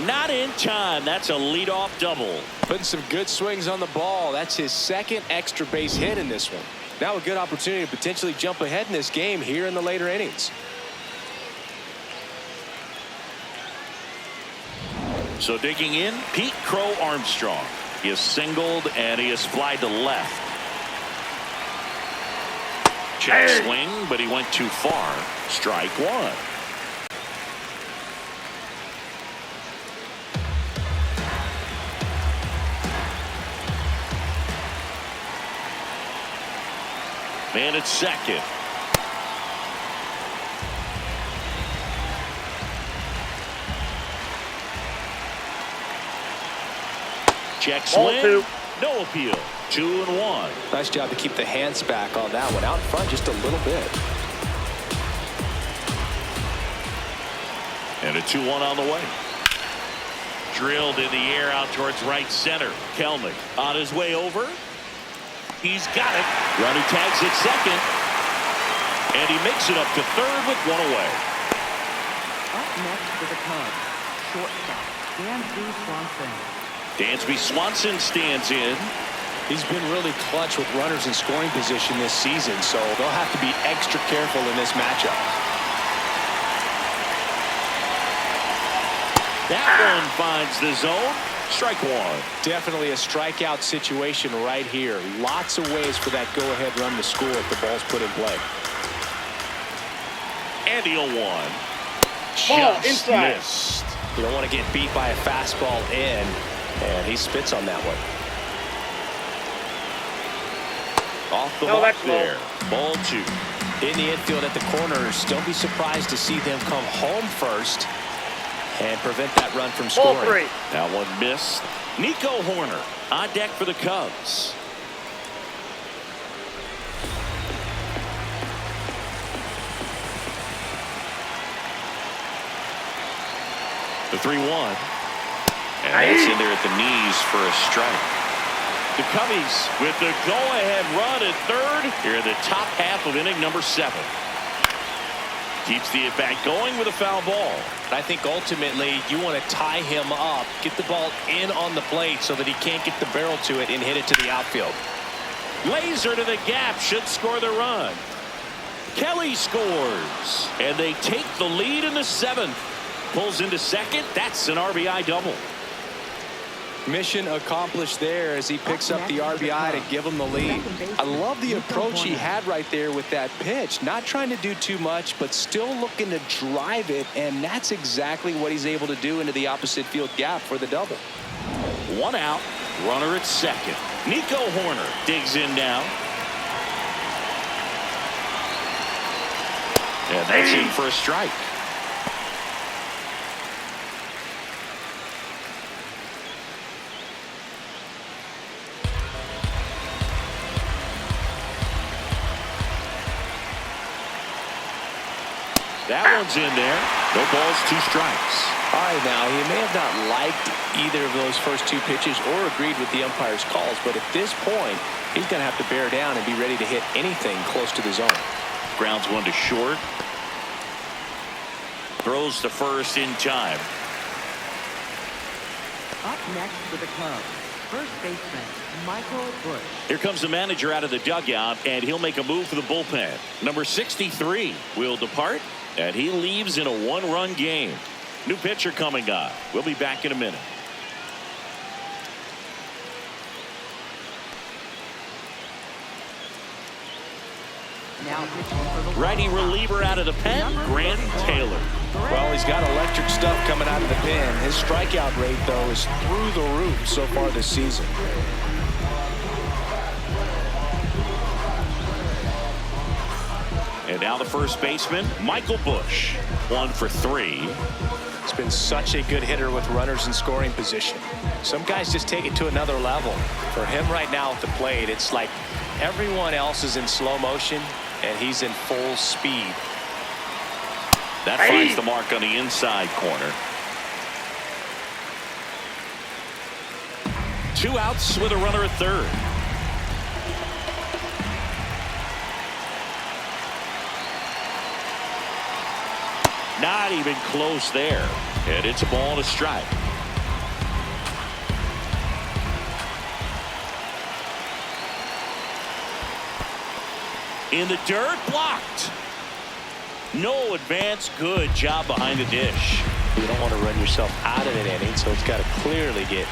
Not in time. That's a leadoff double. Putting some good swings on the ball. That's his 2nd extra base hit in this one. Now a good opportunity to potentially jump ahead in this game here in the later innings. So digging in, Pete Crow Armstrong. He has singled and he has flied to left. Check swing, but he went too far. Strike 1. Man at second. Check swing. 2. No appeal. 2-1. Nice job to keep the hands back on that one. Out in front just a little bit. And a 2-1 on the way. Drilled in the air out towards right center. Kelnick on his way over. He's got it. Runner tags at second. And he makes it up to third with 1 away. Up next for the Cubs, shortstop, Dansby Swanson. Dansby Swanson stands in. He's been really clutch with runners in scoring position this season, so they'll have to be extra careful in this matchup. That one finds the zone. Strike 1. Definitely a strikeout situation right here. Lots of ways for that go-ahead run to score if the ball's put in play. And the 0-1. Ball Just inside. missed. You don't want to get beat by a fastball in, and he spits on that one. Off the No, mark that's there. Ball 2. In the infield at the corners, don't be surprised to see them come home first and prevent that run from Ball scoring. 3. That one missed. Nico Horner on deck for the Cubs. The 3-1. And that's in there at the knees for a strike. The Cubbies with the go-ahead run at third here in the top half of inning number 7. Keeps the at-bat going with a foul ball. I think ultimately you want to tie him up, get the ball in on the plate so that he can't get the barrel to it and hit it to the outfield. Laser to the gap should score the run. Kelly scores. And they take the lead in the 7th. Pulls into second. That's an RBI double. Mission accomplished there as he picks up the RBI to give him the lead. I love the approach he had right there with that pitch. Not trying to do too much, but still looking to drive it, and that's exactly what he's able to do into the opposite field gap for the double. 1 out, runner at second. Nico Horner digs in now. And that's in for a strike. That one's in there. No balls, 2 strikes. All right, now, he may have not liked either of those first 2 pitches or agreed with the umpire's calls, but at this point, he's going to have to bear down and be ready to hit anything close to the zone. Grounds 1 to short. Throws to first in time. Up next for the Cubs, first baseman Michael Busch. Here comes the manager out of the dugout, and he'll make a move for the bullpen. Number 63 will depart, and he leaves in a 1-run game. New pitcher coming up. We'll be back in a minute. Now pitching for the Righty reliever out of the pen, Grant Taylor. Well, he's got electric stuff coming out of the pen. His strikeout rate, though, is through the roof so far this season. And now the first baseman, Michael Busch. 1 for 3. He's been such a good hitter with runners in scoring position. Some guys just take it to another level. For him right now at the plate, it's like everyone else is in slow motion, and he's in full speed. That finds the mark on the inside corner. 2 outs with a runner at third. Not even close there. And it's a ball and a strike. In the dirt, blocked. No advance. Good job behind the dish. You don't want to run yourself out of an inning, so it's got to clearly get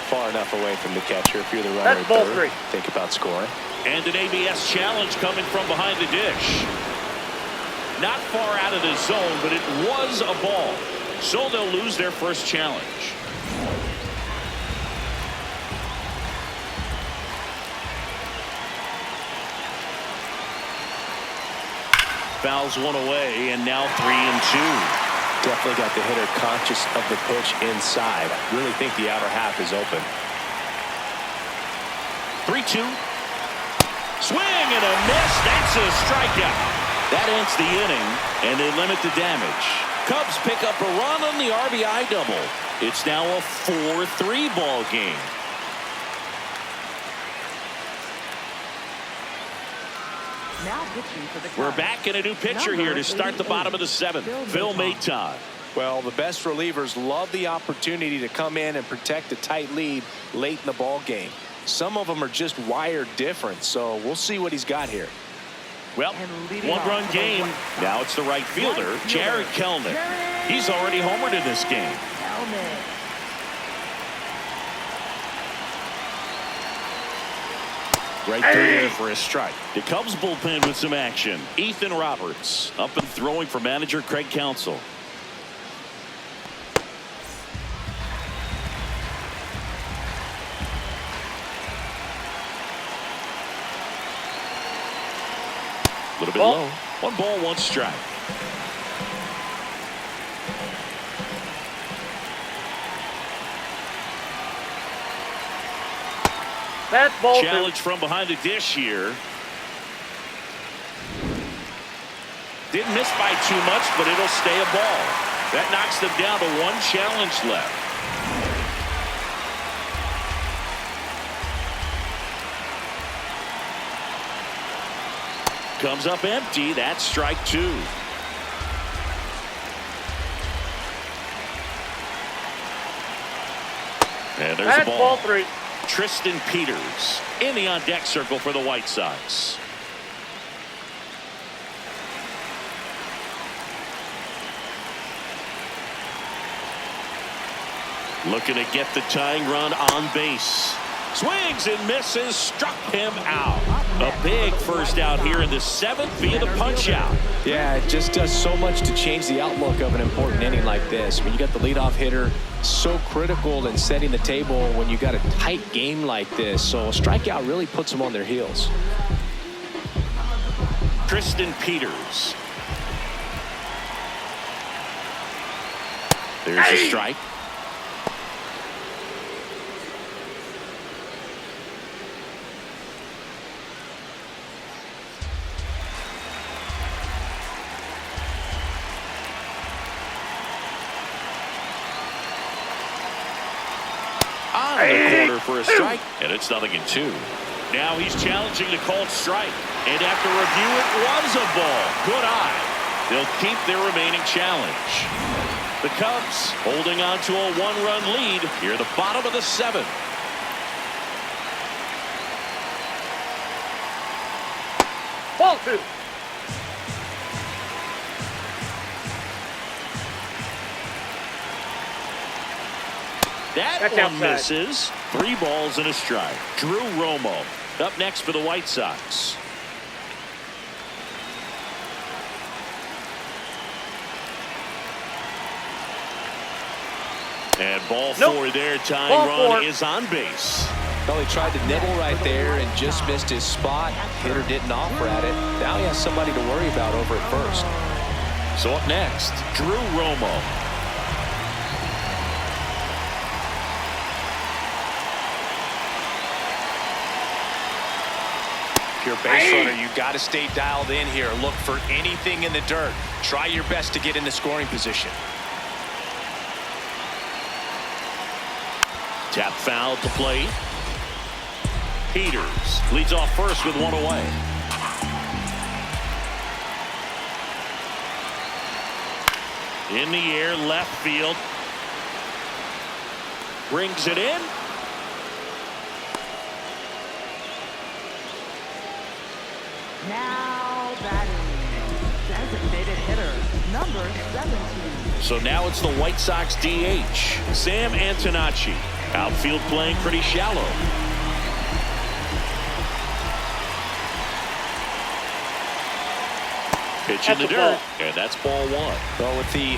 far enough away from the catcher. If you're the runner at third, think about scoring. And an ABS challenge coming from behind the dish. Not far out of the zone, but it was a ball. So they'll lose their first challenge. Fouls 1 away, and now 3-2. Definitely got the hitter conscious of the pitch inside. I really think the outer half is open. 3-2. Swing and a miss. That's a strikeout. That ends the inning, and they limit the damage. Cubs pick up a run on the RBI double. It's now a 4-3 ball game. Now pitching for the Cubs. We're back in a new pitcher here to start the bottom of the 7th. Phil Maton. Well, the best relievers love the opportunity to come in and protect a tight lead late in the ball game. Some of them are just wired different, so we'll see what he's got here. Well, 1-run game. Now it's the right fielder, Jared Kelnick. He's already homered in this game. Right through there for a strike. The Cubs bullpen with some action. Ethan Roberts up and throwing for manager Craig Counsell. A little bit low. 1 ball, 1 strike. That's ball 2. Challenge from behind the dish here. Didn't miss by too much, but it'll stay a ball. That knocks them down to 1 challenge left. Comes up empty. That's strike 2. And there's That's the ball. ball 3. Tristan Peters in the on-deck circle for the White Sox. Looking to get the tying run on base. Swings and misses, struck him out. A big first out here in the 7th via the punch out. Yeah, it just does so much to change the outlook of an important inning like this. I mean, you got the leadoff hitter, so critical in setting the table when you got a tight game like this. So a strikeout really puts them on their heels. Tristan Peters. There's a strike. on in the corner for a strike, and it's 0-2. Now he's challenging the called strike, and after review, it was a ball. Good eye. They'll keep their remaining challenge. The Cubs holding on to a 1-run lead here at the bottom of the 7th. Ball 2. That That's one outside. misses. 3 balls and a strike. Drew Romo up next for the White Sox. And ball 4 there. Tying Ball run 4. is on base. Well, he tried to nibble right there and just missed his spot. Hitter didn't offer at it. Now he has somebody to worry about over at first. So up next, Drew Romo. If you're a base runner, you got to stay dialed in here. Look for anything in the dirt. Try your best to get in the scoring position. Tap foul to play. Peters leads off first with 1 away. In the air, left field. Brings it in. Now batting, designated hitter, number 17. So now it's the White Sox DH, Sam Antonacci. Outfield playing pretty shallow. Pitch in the dirt, and that's ball 1. Well, with the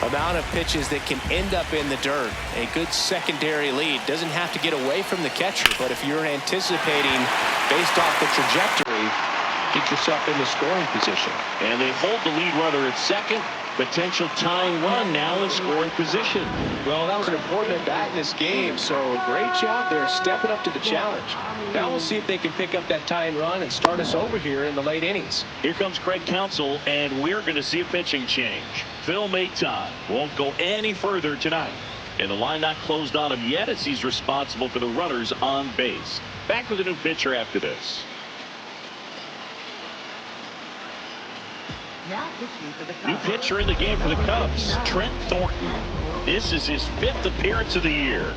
amount of pitches that can end up in the dirt, a good secondary lead doesn't have to get away from the catcher, but if you're anticipating based off the trajectory, get yourself in the scoring position. And they hold the lead runner at second. Potential tying run now in scoring position. Well, that was an important at bat in this game, so great job there stepping up to the challenge. Now we'll see if they can pick up that tying run and start us over here in the late innings. Here comes Craig Counsell, and we're going to see a pitching change. Phil Maton won't go any further tonight. And the line not closed on him yet as he's responsible for the runners on base. Back with a new pitcher after this. Now pitching for the New Cubs. pitcher in the game for the Cubs, Trent Thornton. This is his 5th appearance of the year.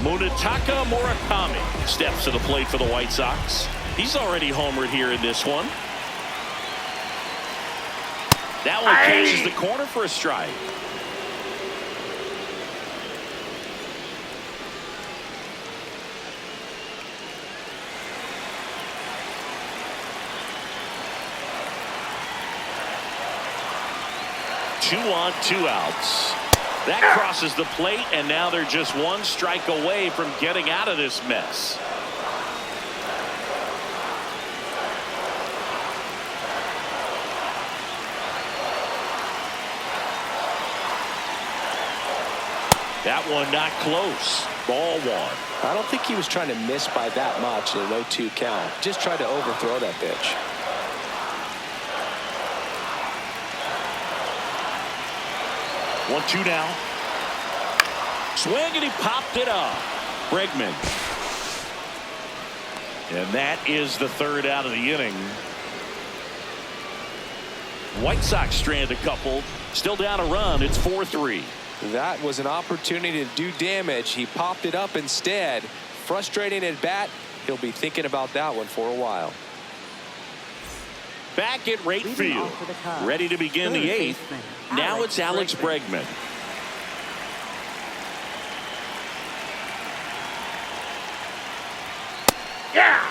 Munetaka Murakami steps to the plate for the White Sox. He's already homered here in this one. That one catches the corner for a strike. Two on, 2 outs. That crosses the plate, and now they're just 1 strike away from getting out of this mess. That one not close. Ball 1. I don't think he was trying to miss by that much in an 0-2 count. Just tried to overthrow that pitch. 1-2 now. Swing, and he popped it up. Bregman. And that is the 3rd out of the inning. White Sox strand a couple. Still down a run. It's 4-3. That was an opportunity to do damage. He popped it up instead. Frustrating at bat. He'll be thinking about that one for a while. Back at right Leading field. off for the Cubs, Ready to begin the 8th. baseman, Now it's Alex Bregman. Yeah.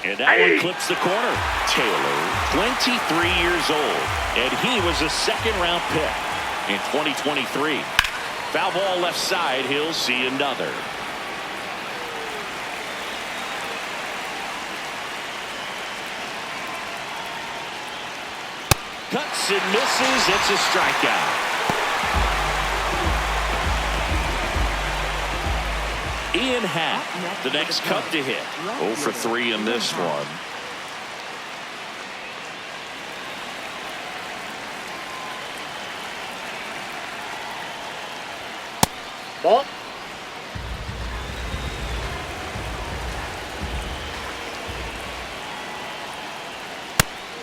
And that one clips the corner. Taylor, 23 years old, and he was a 2nd-round pick in 2023. Foul ball left side. He'll see another. Cuts and misses. It's a strikeout. Ian Happ, the next Cub to hit. 0 for 3 in this one. Ball.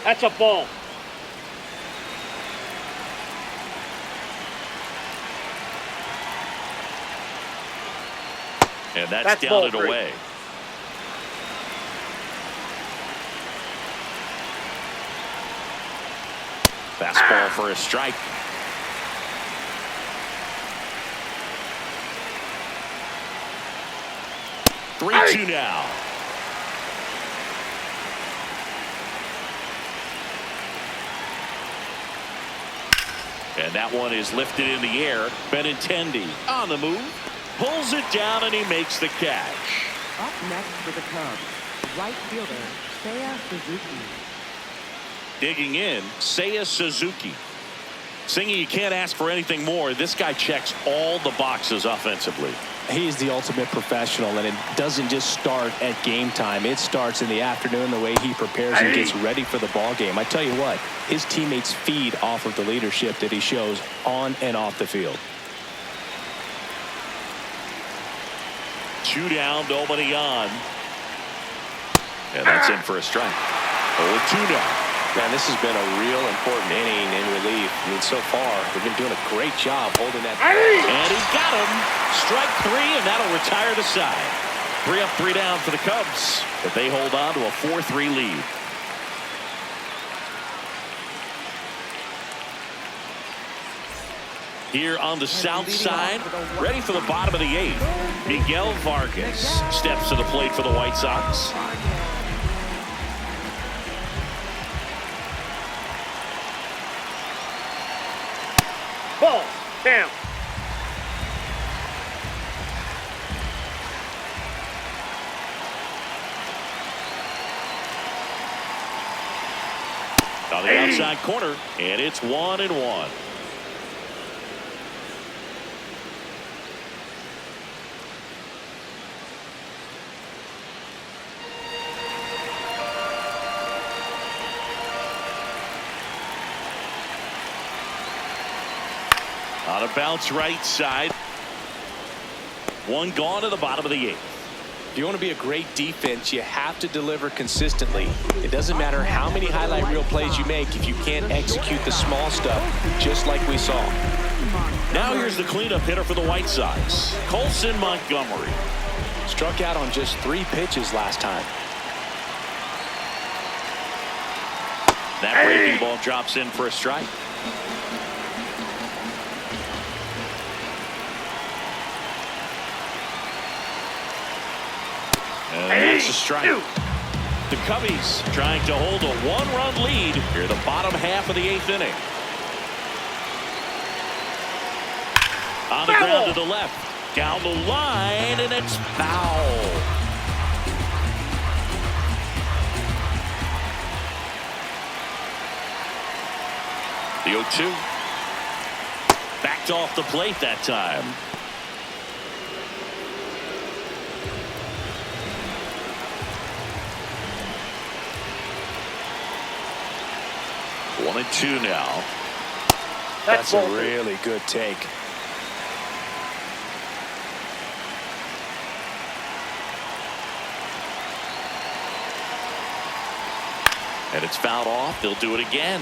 That's a ball. And that's down and away. Fastball for a strike. Hey. 3-2 now. And that one is lifted in the air. Benintendi on the move. Pulls it down and he makes the catch. Up next for the Cubs, right fielder, Seiya Suzuki. Digging in, Seiya Suzuki. Singing, you can't ask for anything more. This guy checks all the boxes offensively. He's the ultimate professional, and it doesn't just start at game time. It starts in the afternoon, the way he prepares and gets ready for the ball game. I tell you what, his teammates feed off of the leadership that he shows on and off the field. 2 down, nobody on. And that's in for a strike. 0-2 now. Man, this has been a real important inning in relief. I mean, so far, they've been doing a great job holding that. And he got him. Strike 3, and that'll retire the side. 3 up, 3 down for the Cubs, but they hold on to a 4-3 lead. Here on the south side, ready for the bottom of the 8th, Miguel Vargas steps to the plate for the White Sox. Ball. Down. On the outside corner, and it's 1-1. On a bounce right side. 1 gone to the bottom of the 8th. If you want to be a great defense, you have to deliver consistently. It doesn't matter how many highlight reel plays you make if you can't execute the small stuff, just like we saw. Now here's the cleanup hitter for the White Sox, Colson Montgomery. Struck out on just 3 pitches last time. That breaking ball drops in for a strike. And that's a strike. The Cubbies trying to hold a 1-run lead here the bottom half of the 8th inning. On the ground to the left. Down the line, and it's foul. The 0-2. Backed off the plate that time. One and 2 now. That's a really good take. And it's fouled off. They'll do it again.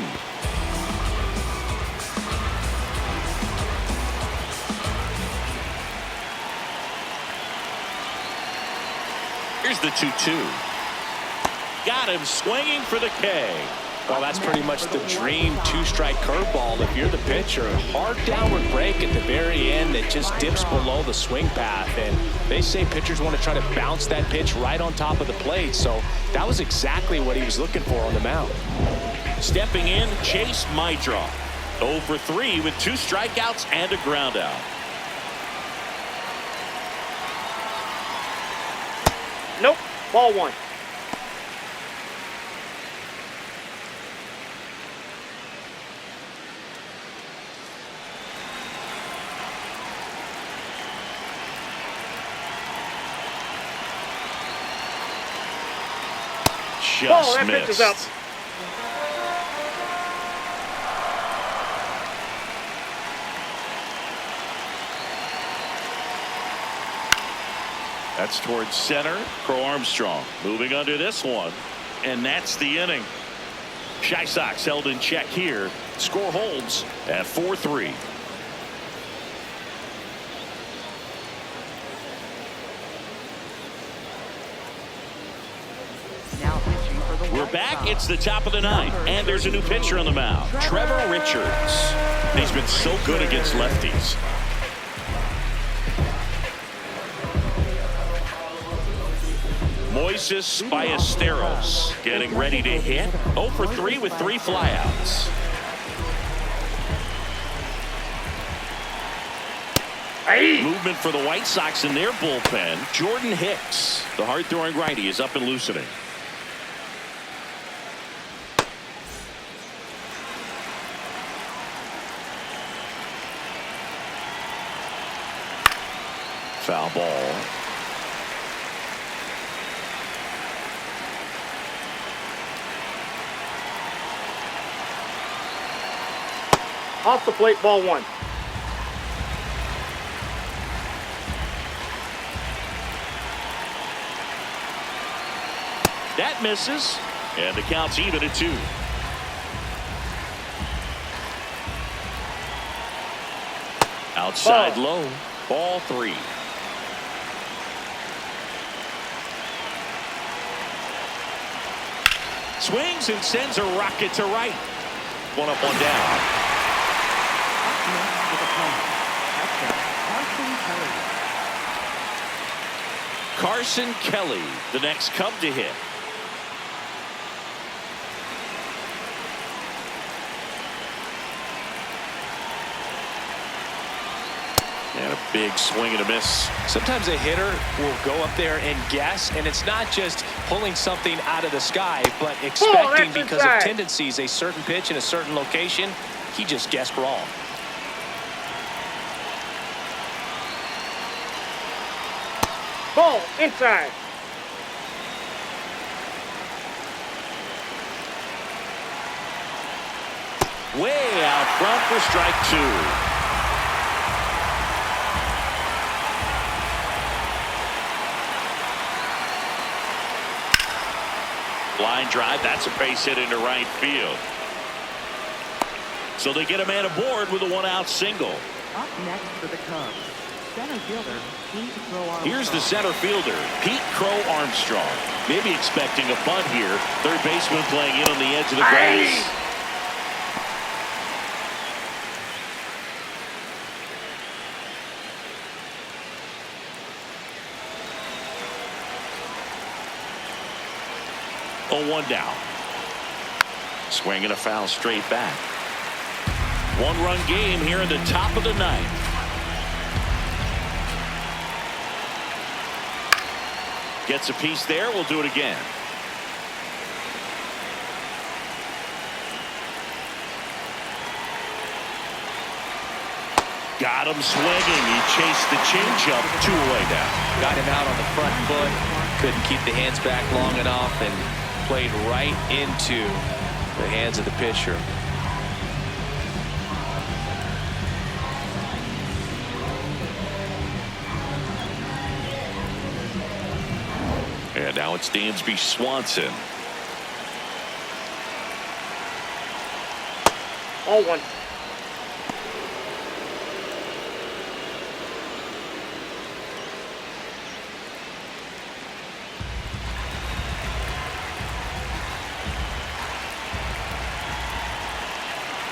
Here's the 2-2. Got him swinging for the K. Well, that's pretty much the dream 2-strike curveball if you're the pitcher. Hard downward break at the very end that just dips below the swing path. And they say pitchers want to try to bounce that pitch right on top of the plate. So that was exactly what he was looking for on the mound. Stepping in, Chase Mitra. 0 for 3 with 2 strikeouts and a ground out. Nope. Ball 1. just that pitch is out. missed. That's towards center. Crow Armstrong moving under this one, and that's the inning. Shy Sox held in check here. Score holds at 4-3. Now pitching for the We're White back. Sox. It's the top of the ninth, and there's a new pitcher on the mound, Trevor Richards. He's been so good against lefties. Moises Ballesteros getting ready to hit. 0 for 3 with 3 flyouts. Movement for the White Sox in their bullpen. Jordan Hicks, the hard-throwing righty, is up and loosening. Foul ball. Off the plate, ball 1. That misses, and the count's even at 2. Outside low, ball 3. Swings and sends a rocket to right. 1 up, 1 down. Up next with a punch. Catcher, Carson Kelly, the next Cub to hit. And a big swing and a miss. Sometimes a hitter will go up there and guess, and it's not just pulling something out of the sky, but expecting because of tendencies a certain pitch in a certain location. He just guessed wrong. Ball inside. Way out front for strike 2. Line drive, that's a base hit into right field. So they get a man aboard with a 1-out single. Up next for the Cubs, center fielder Pete Crow Armstrong. Here's the center fielder, Pete Crow Armstrong. Maybe expecting a bunt here. Third baseman playing in on the edge of the grass. Oh, 1 down. Swing and a foul straight back. 1-run game here in the top of the ninth. Gets a piece there. We'll do it again. Got him swinging. He chased the changeup 2 away now. Got him out on the front foot. Couldn't keep the hands back long enough and played right into the hands of the pitcher. And now it's Dansby Swanson. All 1.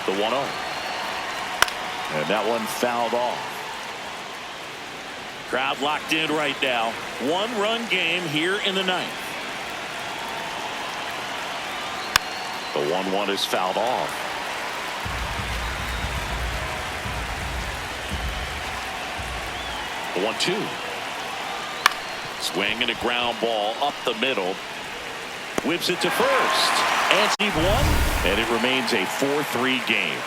The 1-0. And that one fouled off. Crowd locked in right now. 1-run game here in the ninth. The 1-1 is fouled off. The 1-2. Swing and a ground ball up the middle. Whips it to first. And Steve won. And it remains a 4-3 game.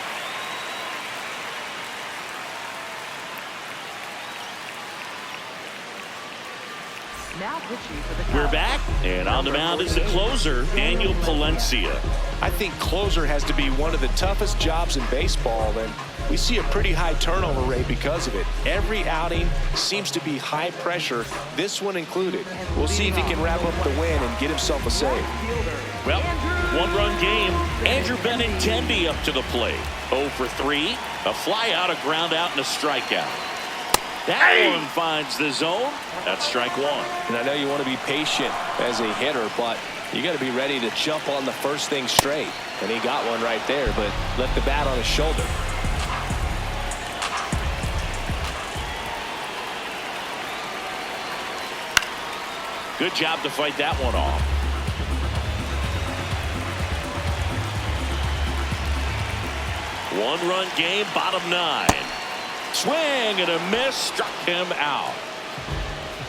Now Pitching for the Cubs. We're back, and on the mound is the closer, Daniel Palencia. I think closer has to be one of the toughest jobs in baseball, and we see a pretty high turnover rate because of it. Every outing seems to be high pressure, this one included. We'll see if he can wrap up the win and get himself a save. Well, one-run game. Andrew Benintendi up to the plate. 0 for 3, a fly out, a ground out, and a strikeout. That one finds the zone. That's strike one. And I know you want to be patient as a hitter, but you got to be ready to jump on the first thing straight. And he got one right there, but left the bat on his shoulder. Good job to fight that one off. One-run game, bottom 9. Swing and a miss, struck him out.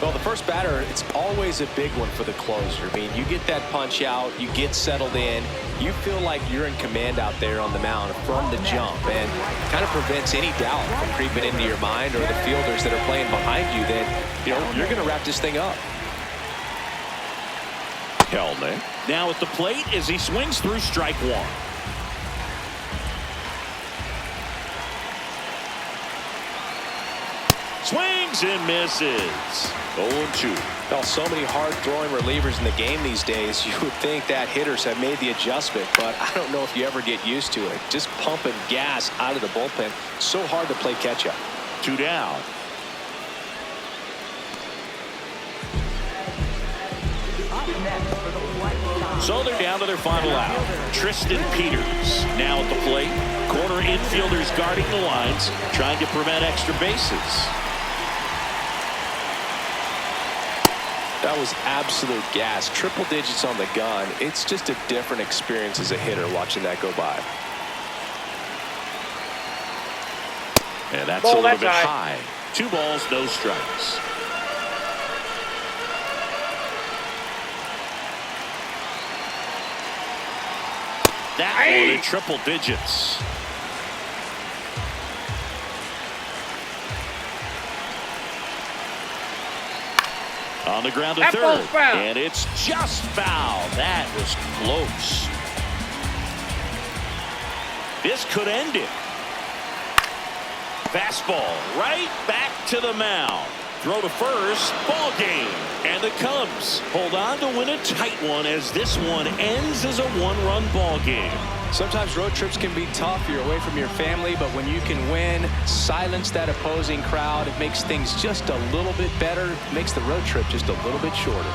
Well, the first batter, it's always a big one for the closer. I mean, you get that punch out, you get settled in, you feel like you're in command out there on the mound from the jump, and kind of prevents any doubt from creeping into your mind or the fielders that are playing behind you that, you know, you're going to wrap this thing up. Kelnick now at the plate as he swings through strike one. Swings and misses. 0-2. Well, so many hard-throwing relievers in the game these days, you would think that hitters have made the adjustment, but I don't know if you ever get used to it. Just pumping gas out of the bullpen. So hard to play catch-up. 2 down. Up next for the White Sox. So they're down to their final out. Tristan Peters now at the plate. Corner infielders guarding the lines, trying to prevent extra bases. That was absolute gas. Triple digits on the gun. It's just a different experience as a hitter watching that go by. And that's Ball, a little that's bit high. high. 2 balls, no strikes. That one in triple digits. On the ground to That third, ball's foul. and it's just foul. That was close. This could end it. Fastball right back to the mound. Throw to first, ball game. And the Cubs hold on to win a tight one as this one ends as a 1-run ball game. Sometimes road trips can be tough. You're away from your family, but when you can win, silence that opposing crowd, it makes things just a little bit better, makes the road trip just a little bit shorter.